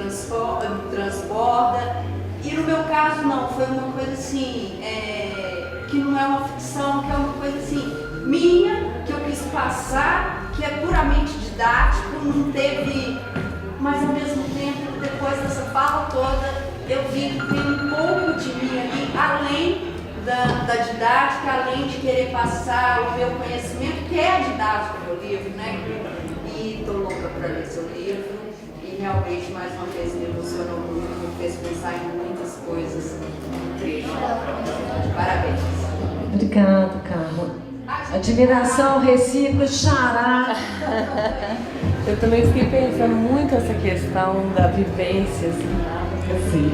transborda. E no meu caso não, foi uma coisa assim, que não é uma ficção, que é uma coisa assim, minha, que eu quis passar, que é puramente didático, não teve, mas ao mesmo tempo, depois dessa fala toda, eu vi que tem um pouco de mim ali, além da didática, além de querer passar o meu conhecimento, que é a didática do meu livro, né? E estou louca para ler seu livro. E realmente, mais uma vez, me emocionou muito, me fez pensar em muitas coisas. Parabéns. Obrigada, Carla. Admiração recíproca, xará. Eu também fiquei pensando muito essa questão da vivência, assim,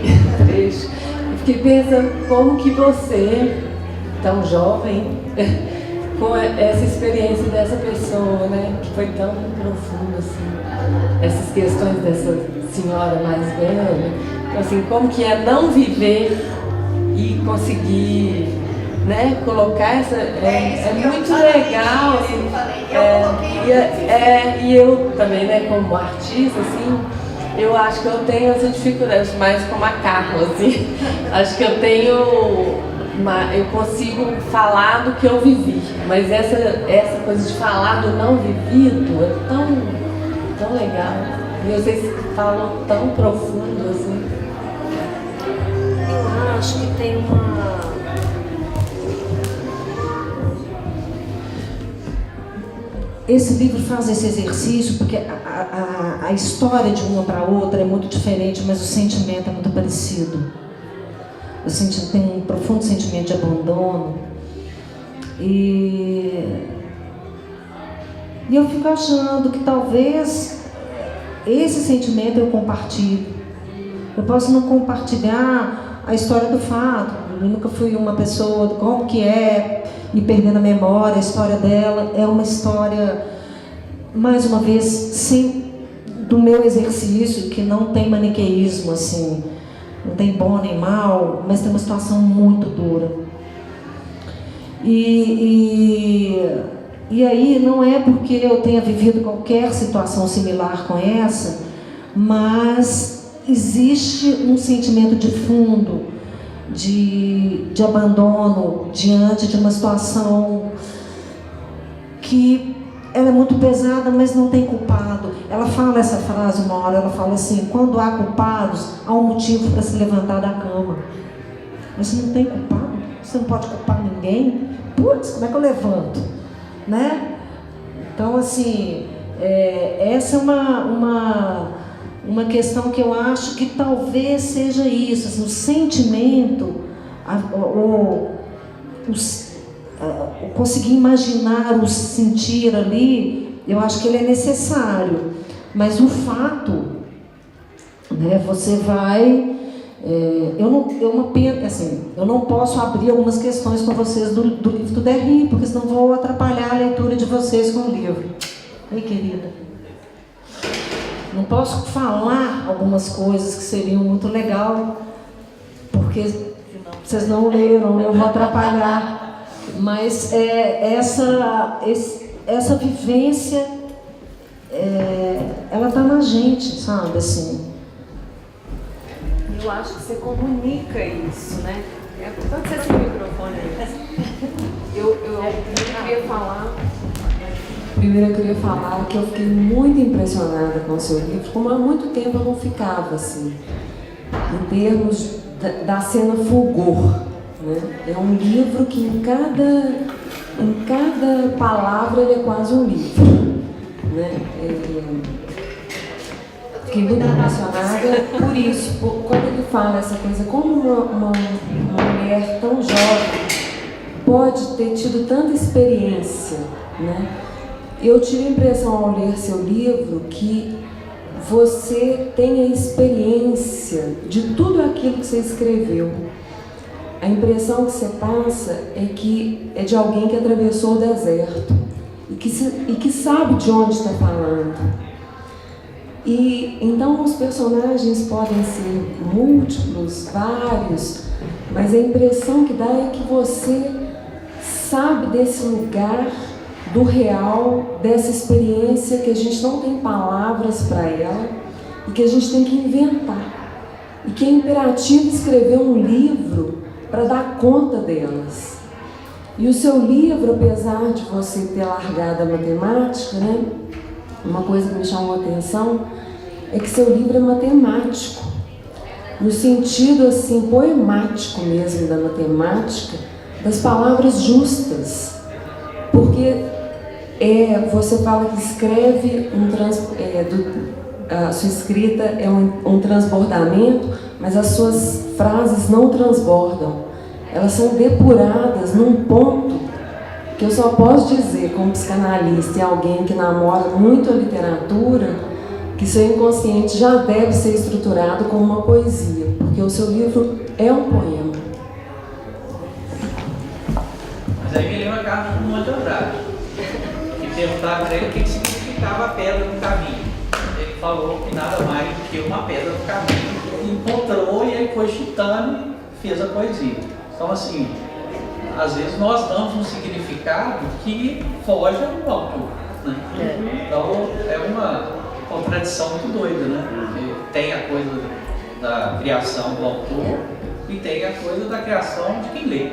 trecho. Eu fiquei pensando como que você, tão jovem, com essa experiência dessa pessoa, né, que foi tão profunda, assim, essas questões dessa senhora mais velha, então, assim, como que é não viver e conseguir, né, colocar essa... É muito legal, assim, e eu também, né, como artista, assim, eu acho que eu tenho essa dificuldade mais como a Carla, assim, acho que eu consigo falar do que eu vivi, mas essa coisa de falar do não vivido é tão legal. E vocês falam tão profundo assim. Eu acho que tem uma... Esse livro faz esse exercício porque a história de uma para outra é muito diferente, mas o sentimento é muito parecido. Eu tenho um profundo sentimento de abandono e eu fico achando que talvez esse sentimento eu compartilhe. Eu posso não compartilhar a história do fato. Eu nunca fui uma pessoa como que é e perdendo a memória. A história dela é uma história, mais uma vez, do meu exercício, que não tem maniqueísmo, assim. não tem bom nem mal, mas tem uma situação muito dura. E aí não é porque eu tenha vivido qualquer situação similar com essa, mas existe um sentimento de fundo, de abandono diante de uma situação que ela é muito pesada, mas não tem culpado. Ela fala essa frase uma hora, ela fala assim: quando há culpados, há um motivo para se levantar da cama. Mas você não tem culpado, você não pode culpar ninguém. Putz, como é que eu levanto? Né? Então, assim, essa é uma questão que eu acho que talvez seja isso, assim, o sentimento, conseguir imaginar, o sentir ali, eu acho que ele é necessário. Mas o fato, né, você vai... eu não posso abrir algumas questões com vocês do livro do Derry, porque senão vou atrapalhar a leitura de vocês com o livro. Ei, querida. Não posso falar algumas coisas que seriam muito legal, porque vocês não leram, eu vou atrapalhar. Mas essa vivência, ela está na gente, sabe, assim. Eu acho que você comunica isso, né? Pode ser esse microfone aí. Primeiro eu queria falar que eu fiquei muito impressionada com o seu livro, como há muito tempo eu não ficava assim, em termos da cena fulgor, né? É um livro que em cada palavra ele é quase um livro, né? Fiquei muito impressionada por isso, quando ele fala essa coisa, como uma mulher tão jovem pode ter tido tanta experiência, né? Eu tive a impressão ao ler seu livro que você tem a experiência de tudo aquilo que você escreveu. A impressão que você passa é que é de alguém que atravessou o deserto e que sabe de onde está falando. E então os personagens podem ser múltiplos, vários, mas a impressão que dá é que você sabe desse lugar, do real, dessa experiência que a gente não tem palavras para ela e que a gente tem que inventar. E que é imperativo escrever um livro para dar conta delas. E o seu livro, apesar de você ter largado a matemática, né, uma coisa que me chamou a atenção é que seu livro é matemático, no sentido assim poemático mesmo da matemática, das palavras justas, porque você fala que escreve a sua escrita é um transbordamento, mas as suas frases não transbordam, elas são depuradas num ponto que eu só posso dizer, como psicanalista e alguém que namora muito a literatura, que seu inconsciente já deve ser estruturado como uma poesia, porque o seu livro é um poema. Mas aí me lembra a carta do Monte Andrade, que perguntava para ele o que significava a pedra no caminho. Ele falou que nada mais do que uma pedra no caminho, encontrou e aí foi chutando e fez a poesia. Então, assim, às vezes nós damos um significado que foge do autor, né? Então é uma contradição muito doida, né? Tem a coisa da criação do autor e tem a coisa da criação de quem lê.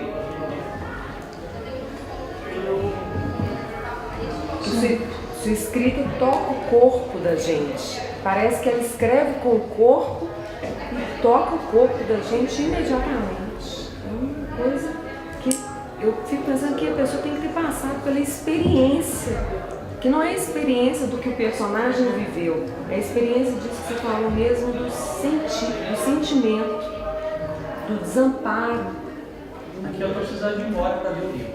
Sua escrita toca o corpo da gente. Parece que ela escreve com o corpo e toca o corpo da gente imediatamente. É uma coisa que eu fico pensando que a pessoa tem que ter passado pela experiência, que não é a experiência do que o personagem viveu, é a experiência disso que você falou mesmo, do sentimento, do desamparo. Aqui eu estou precisando de embora para ver o livro.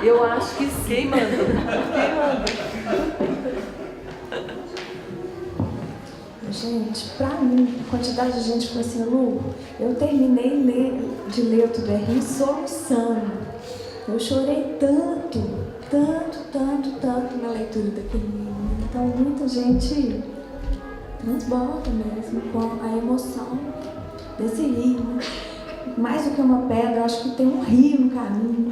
Eu acho que sim. Quem manda? Quem manda? Gente, pra mim, a quantidade de gente falou assim: Lu, eu terminei de ler o Derry soluçando. Eu chorei tanto na leitura daquele livro. Então, muita gente transborda mesmo com a emoção desse rio. Mais do que uma pedra, eu acho que tem um rio no caminho.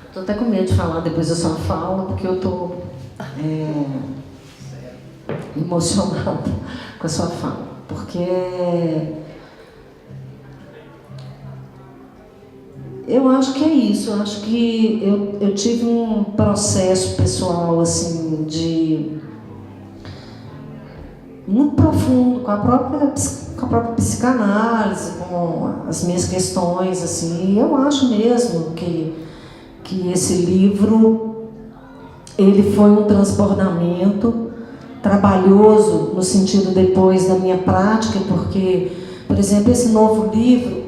Estou até com medo de falar depois da sua fala, porque eu estou emocionada com a sua fala. Porque eu acho que é isso. Eu acho que eu tive um processo pessoal assim, muito profundo, com a própria psicanálise, com as minhas questões, assim. E eu acho mesmo que esse livro ele foi um transbordamento trabalhoso no sentido depois da minha prática, porque, por exemplo, esse novo livro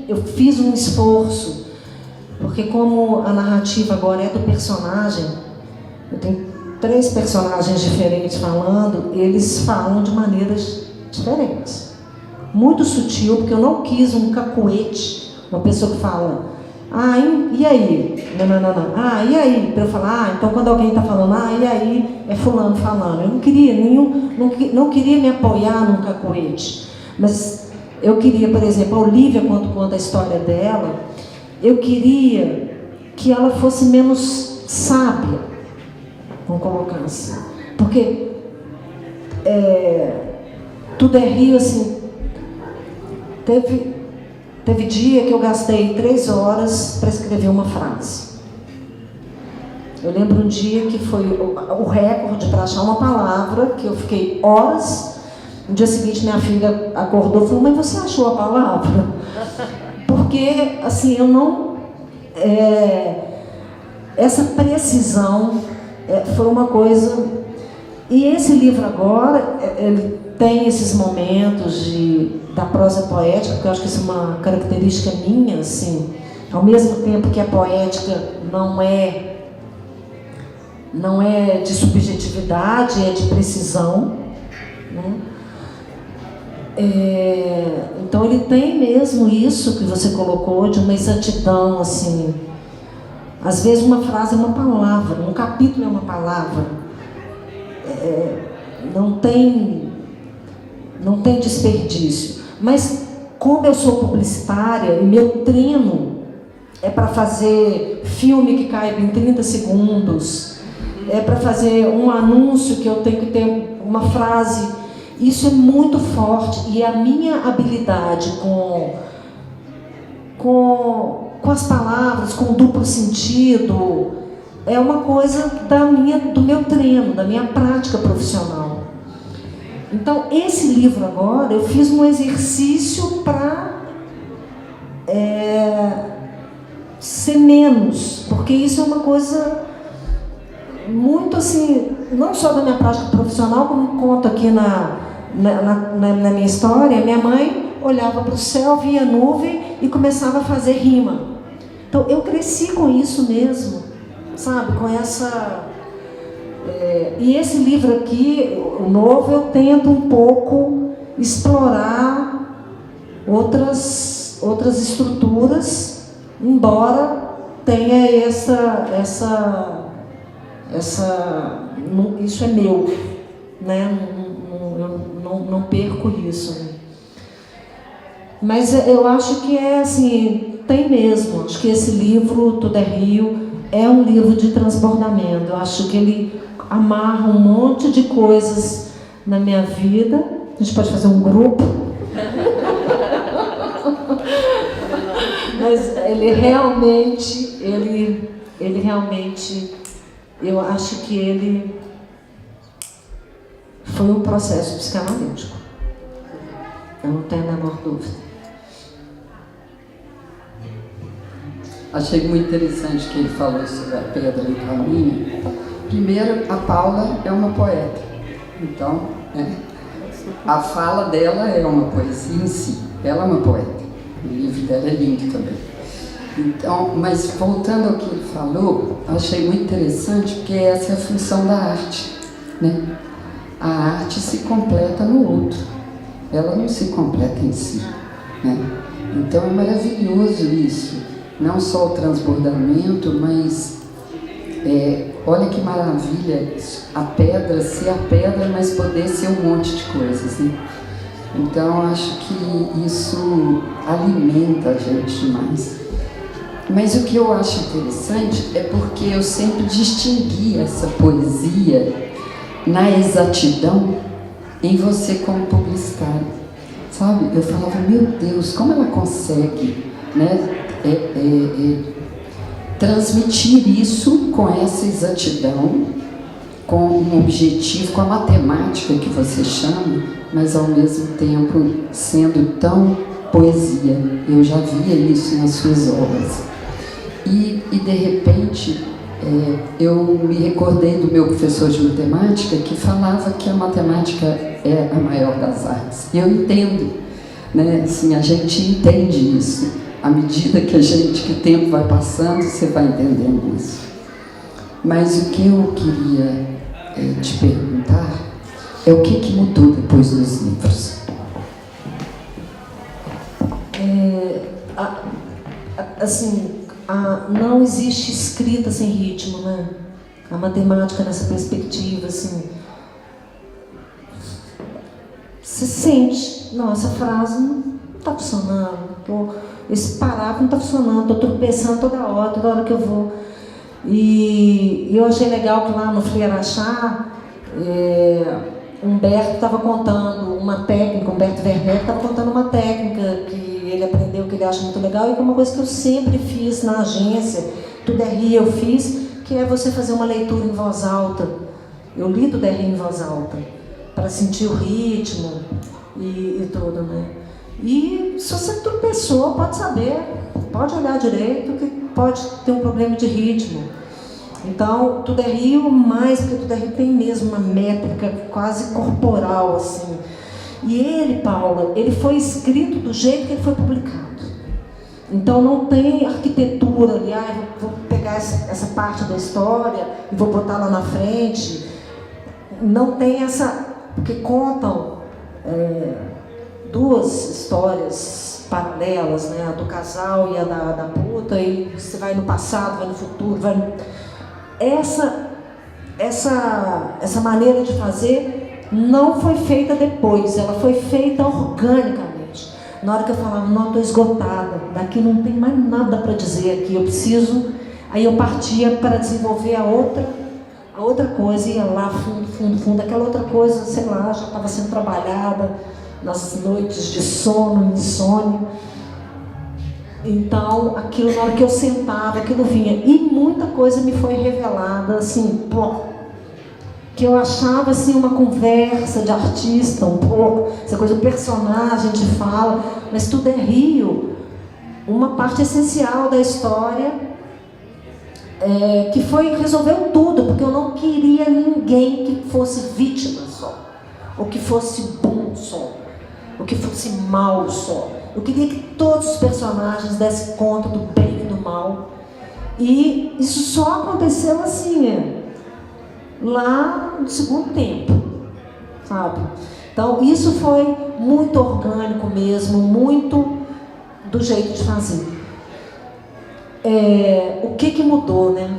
eu fiz um esforço, porque como a narrativa agora é do personagem, eu tenho 3 personagens diferentes falando, eles falam de maneiras diferentes. Muito sutil, porque eu não quis um cacuete, uma pessoa que fala, e aí? Não. E aí? Para eu falar, então quando alguém está falando, e aí? É fulano falando. Eu não queria não queria me apoiar num cacuete. Mas eu queria, por exemplo, a Olivia, quando conta a história dela, eu queria que ela fosse menos sábia, vamos colocar assim. Porque tudo é rio, assim. Teve dia que eu gastei 3 horas para escrever uma frase. Eu lembro um dia que foi o recorde para achar uma palavra, que eu fiquei horas. No dia seguinte, minha filha acordou e falou, mas você achou a palavra? Porque, assim, eu não... essa precisão foi uma coisa... E esse livro agora, ele tem esses momentos da prosa poética, porque eu acho que isso é uma característica minha, assim, ao mesmo tempo que a poética não é de subjetividade, é de precisão, né? Então ele tem mesmo isso que você colocou, de uma exatidão, assim. Às vezes uma frase é uma palavra, um capítulo é uma palavra. Não tem desperdício. Mas como eu sou publicitária e meu treino é para fazer filme que caiba em 30 segundos, é para fazer um anúncio que eu tenho que ter uma frase, isso é muito forte. E a minha habilidade com as palavras, com duplo sentido, é uma coisa do meu treino, da minha prática profissional. Então, esse livro agora, eu fiz um exercício para ser menos, porque isso é uma coisa muito assim, não só da minha prática profissional, como conto aqui na minha história. Minha mãe olhava para o céu, via nuvem e começava a fazer rima. Então, eu cresci com isso mesmo, sabe, com essa... e esse livro aqui, o novo, eu tento um pouco explorar outras estruturas, embora tenha isso é meu, né? Não perco isso. Mas eu acho que assim, tem mesmo. Acho que esse livro, Tudo é Rio, é um livro de transbordamento. Eu acho que ele amarra um monte de coisas na minha vida. A gente pode fazer um grupo. Mas ele realmente, eu acho que ele foi um processo psicanalítico. Eu não tenho a menor dúvida. Achei muito interessante que ele falou sobre a pedra do caminho. Primeiro, a Paula é uma poeta. Então, a fala dela é uma poesia em si. Ela é uma poeta. O livro dela é lindo também. Então, mas voltando ao que ele falou, achei muito interessante, porque essa é a função da arte, né? A arte se completa no outro. Ela não se completa em si, né? Então é maravilhoso isso. Não só o transbordamento, mas Olha que maravilha a pedra ser a pedra, mas poder ser um monte de coisas, né? Então, acho que isso alimenta a gente demais. Mas o que eu acho interessante é porque eu sempre distingui essa poesia na exatidão em você como publicitário, sabe? Eu falava, meu Deus, como ela consegue, né, transmitir isso com essa exatidão, com um objetivo, com a matemática que você chama, mas ao mesmo tempo sendo tão poesia. Eu já via isso nas suas obras. E de repente, eu me recordei do meu professor de matemática que falava que a matemática é a maior das artes. E eu entendo, né? Assim, a gente entende isso. À medida que o tempo vai passando, você vai entendendo isso. Mas o que eu queria te perguntar é o que mudou depois dos livros. Não existe escrita sem ritmo, né? A matemática nessa perspectiva, assim, você sente, não, essa frase não está funcionando, esse parágrafo não está funcionando, estou tropeçando toda hora que eu vou. E eu achei legal que lá no Frei Araxá, Humberto estava contando uma técnica, Humberto Werneck estava contando uma técnica que ele aprendeu, que ele acha muito legal, e que é uma coisa que eu sempre fiz na agência, Tuderri eu fiz, que é você fazer uma leitura em voz alta. Eu li Tuderri em voz alta, para sentir o ritmo e tudo, né? E se você tropeçou, pode saber, pode olhar direito, que pode ter um problema de ritmo. Então, Tuderri mais, porque Tuderri tem mesmo uma métrica quase corporal, assim. E ele, Paula, ele foi escrito do jeito que ele foi publicado. Então não tem arquitetura ali, vou pegar essa parte da história e vou botar lá na frente. Não tem essa, porque contam duas histórias paralelas, né? A do casal e a da puta, e você vai no passado, vai no futuro, Essa maneira de fazer não foi feita depois, ela foi feita organicamente. Na hora que eu falava, não, estou esgotada, daqui não tem mais nada para dizer aqui, eu preciso... Aí eu partia para desenvolver a outra coisa, ia lá fundo, aquela outra coisa, sei lá, já estava sendo trabalhada nas noites de sono, insônia. Então, aquilo, na hora que eu sentava, aquilo vinha. E muita coisa me foi revelada, assim, que eu achava, assim, uma conversa de artista, um pouco, essa coisa do personagem, de fala, mas tudo é Rio. Uma parte essencial da história, que resolveu tudo, porque eu não queria ninguém que fosse vítima só, ou que fosse bom só, ou que fosse mal só. Eu queria que todos os personagens dessem conta do bem e do mal. E isso só aconteceu assim, lá no segundo tempo, sabe? Então, isso foi muito orgânico mesmo, muito do jeito de fazer. O que mudou, né?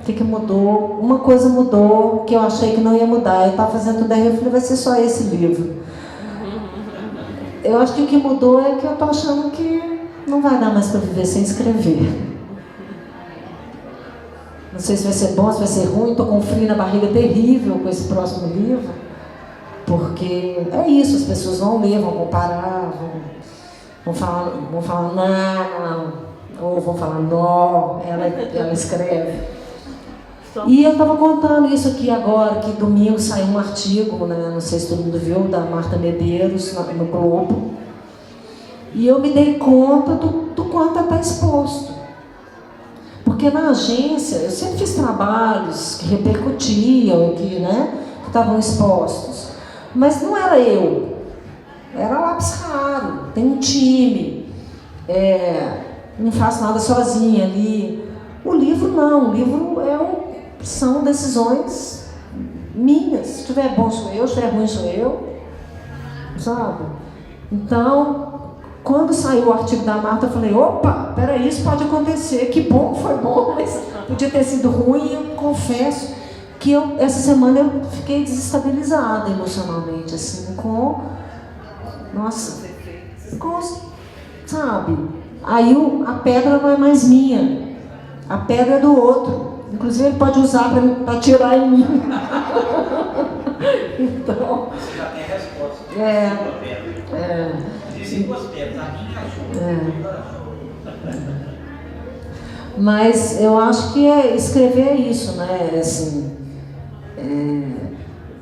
O que mudou? Uma coisa mudou que eu achei que não ia mudar. Eu estava fazendo tudo, eu falei, vai ser só esse livro. Eu acho que o que mudou é que eu estou achando que não vai dar mais para viver sem escrever. Não sei se vai ser bom, se vai ser ruim, estou com um frio na barriga terrível com esse próximo livro, porque é isso, as pessoas vão ler, vão comparar, vão falar não, ou vão falar não, ela escreve. E eu estava contando isso aqui agora, que domingo saiu um artigo, né, não sei se todo mundo viu, da Marta Medeiros, no Globo, e eu me dei conta do quanto ela está exposto. Porque na agência, eu sempre fiz trabalhos que repercutiam, que estavam expostos, mas não era eu, era lápis raro, tem um time, não faço nada sozinha ali. O livro não, o livro são decisões minhas. Se estiver bom sou eu, se estiver ruim sou eu, sabe? Então, Quando saiu o artigo da Marta, eu falei, opa, peraí, isso pode acontecer, que bom, foi bom, mas podia ter sido ruim. Eu confesso que essa semana eu fiquei desestabilizada emocionalmente, assim, sabe? Aí a pedra não é mais minha, a pedra é do outro. Inclusive ele pode usar para atirar em mim. Então, você já tem a resposta. Dizem duas pedras, a minha ajuda. Mas eu acho que escrever é isso, né? Assim,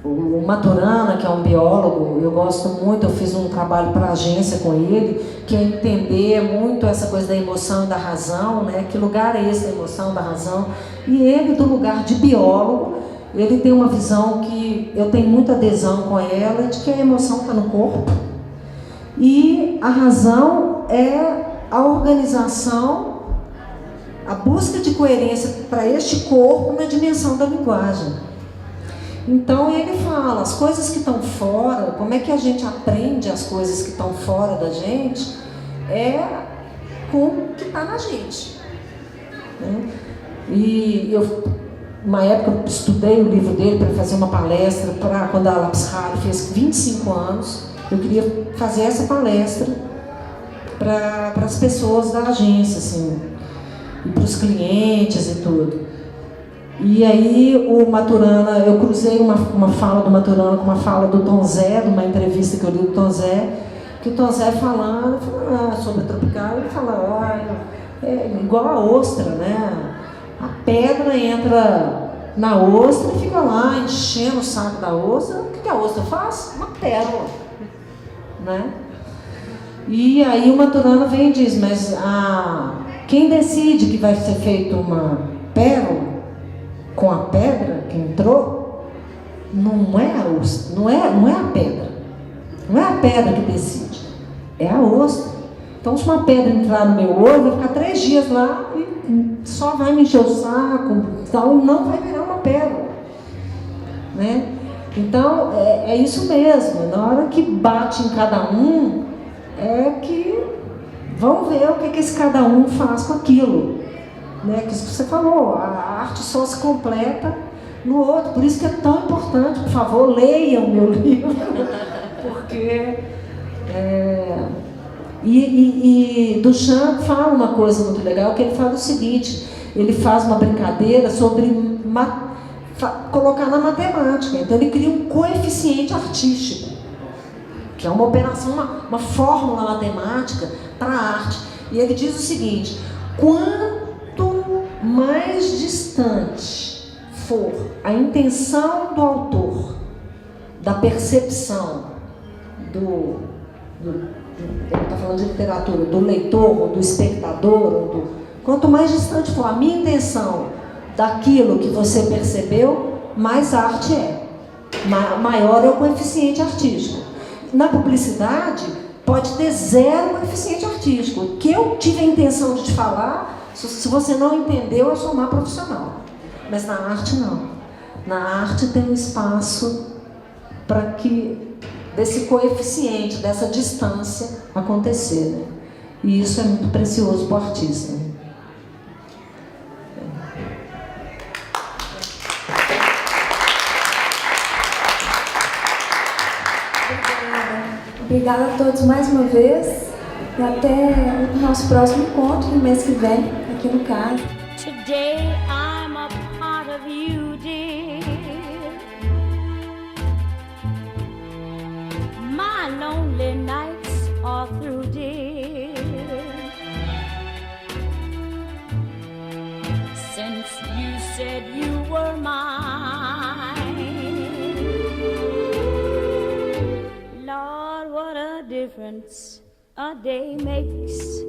o Maturana, que é um biólogo, eu gosto muito, eu fiz um trabalho para a agência com ele, que é entender muito essa coisa da emoção e da razão, né? Que lugar é esse da emoção, da razão? E ele, do lugar de biólogo, ele tem uma visão que eu tenho muita adesão com ela, de que a emoção está no corpo e a razão é a organização, a busca de coerência para este corpo na dimensão da linguagem. Então ele fala, as coisas que estão fora, como é que a gente aprende as coisas que estão fora da gente, é com o que está na gente, né? E uma época eu estudei o livro dele para fazer uma palestra para quando a Lápis Raro fez 25 anos. Eu queria fazer essa palestra para as pessoas da agência, assim, e para os clientes e tudo. E aí o Maturana, eu cruzei uma fala do Maturana com uma fala do Tom Zé, de uma entrevista que eu li do Tom Zé, que o Tom Zé falando sobre a tropical, ele fala, é igual a ostra, né? A pedra entra na ostra e fica lá enchendo o saco da ostra. O que a ostra faz? Uma pérola, né? E aí o Maturana vem e diz, mas quem decide que vai ser feita uma pérola com a pedra que entrou, não é a ostra, não é a pedra. Não é a pedra que decide, é a ostra. Então, se uma pedra entrar no meu olho, vai ficar 3 dias lá e só vai me encher o saco, então não vai virar uma pedra, né? Então, é isso mesmo. Na hora que bate em cada um, é que vamos ver o que esse cada um faz com aquilo, né? Que isso que você falou, a arte só se completa no outro. Por isso que é tão importante, por favor, leiam o meu livro, porque E Duchamp fala uma coisa muito legal, que ele fala o seguinte, ele faz uma brincadeira sobre colocar na matemática. Então ele cria um coeficiente artístico, que é uma operação, uma fórmula matemática para a arte. E ele diz o seguinte, quanto mais distante for a intenção do autor, da percepção ele está falando de literatura, do leitor, ou do espectador, quanto mais distante for a minha intenção daquilo que você percebeu, mais arte é. Maior é o coeficiente artístico. Na publicidade, pode ter 0 coeficiente artístico. O que eu tive a intenção de te falar, se você não entendeu, eu sou má profissional. Mas na arte, não. Na arte tem um espaço para que desse coeficiente, dessa distância acontecer, né? E isso é muito precioso para o artista, né? Obrigada a todos mais uma vez e até o nosso próximo encontro no mês que vem, aqui no CAD. Today I'm a part of you, dear. My lonely nights are through, dear. Since you said you were mine, Lord, what a difference a day makes.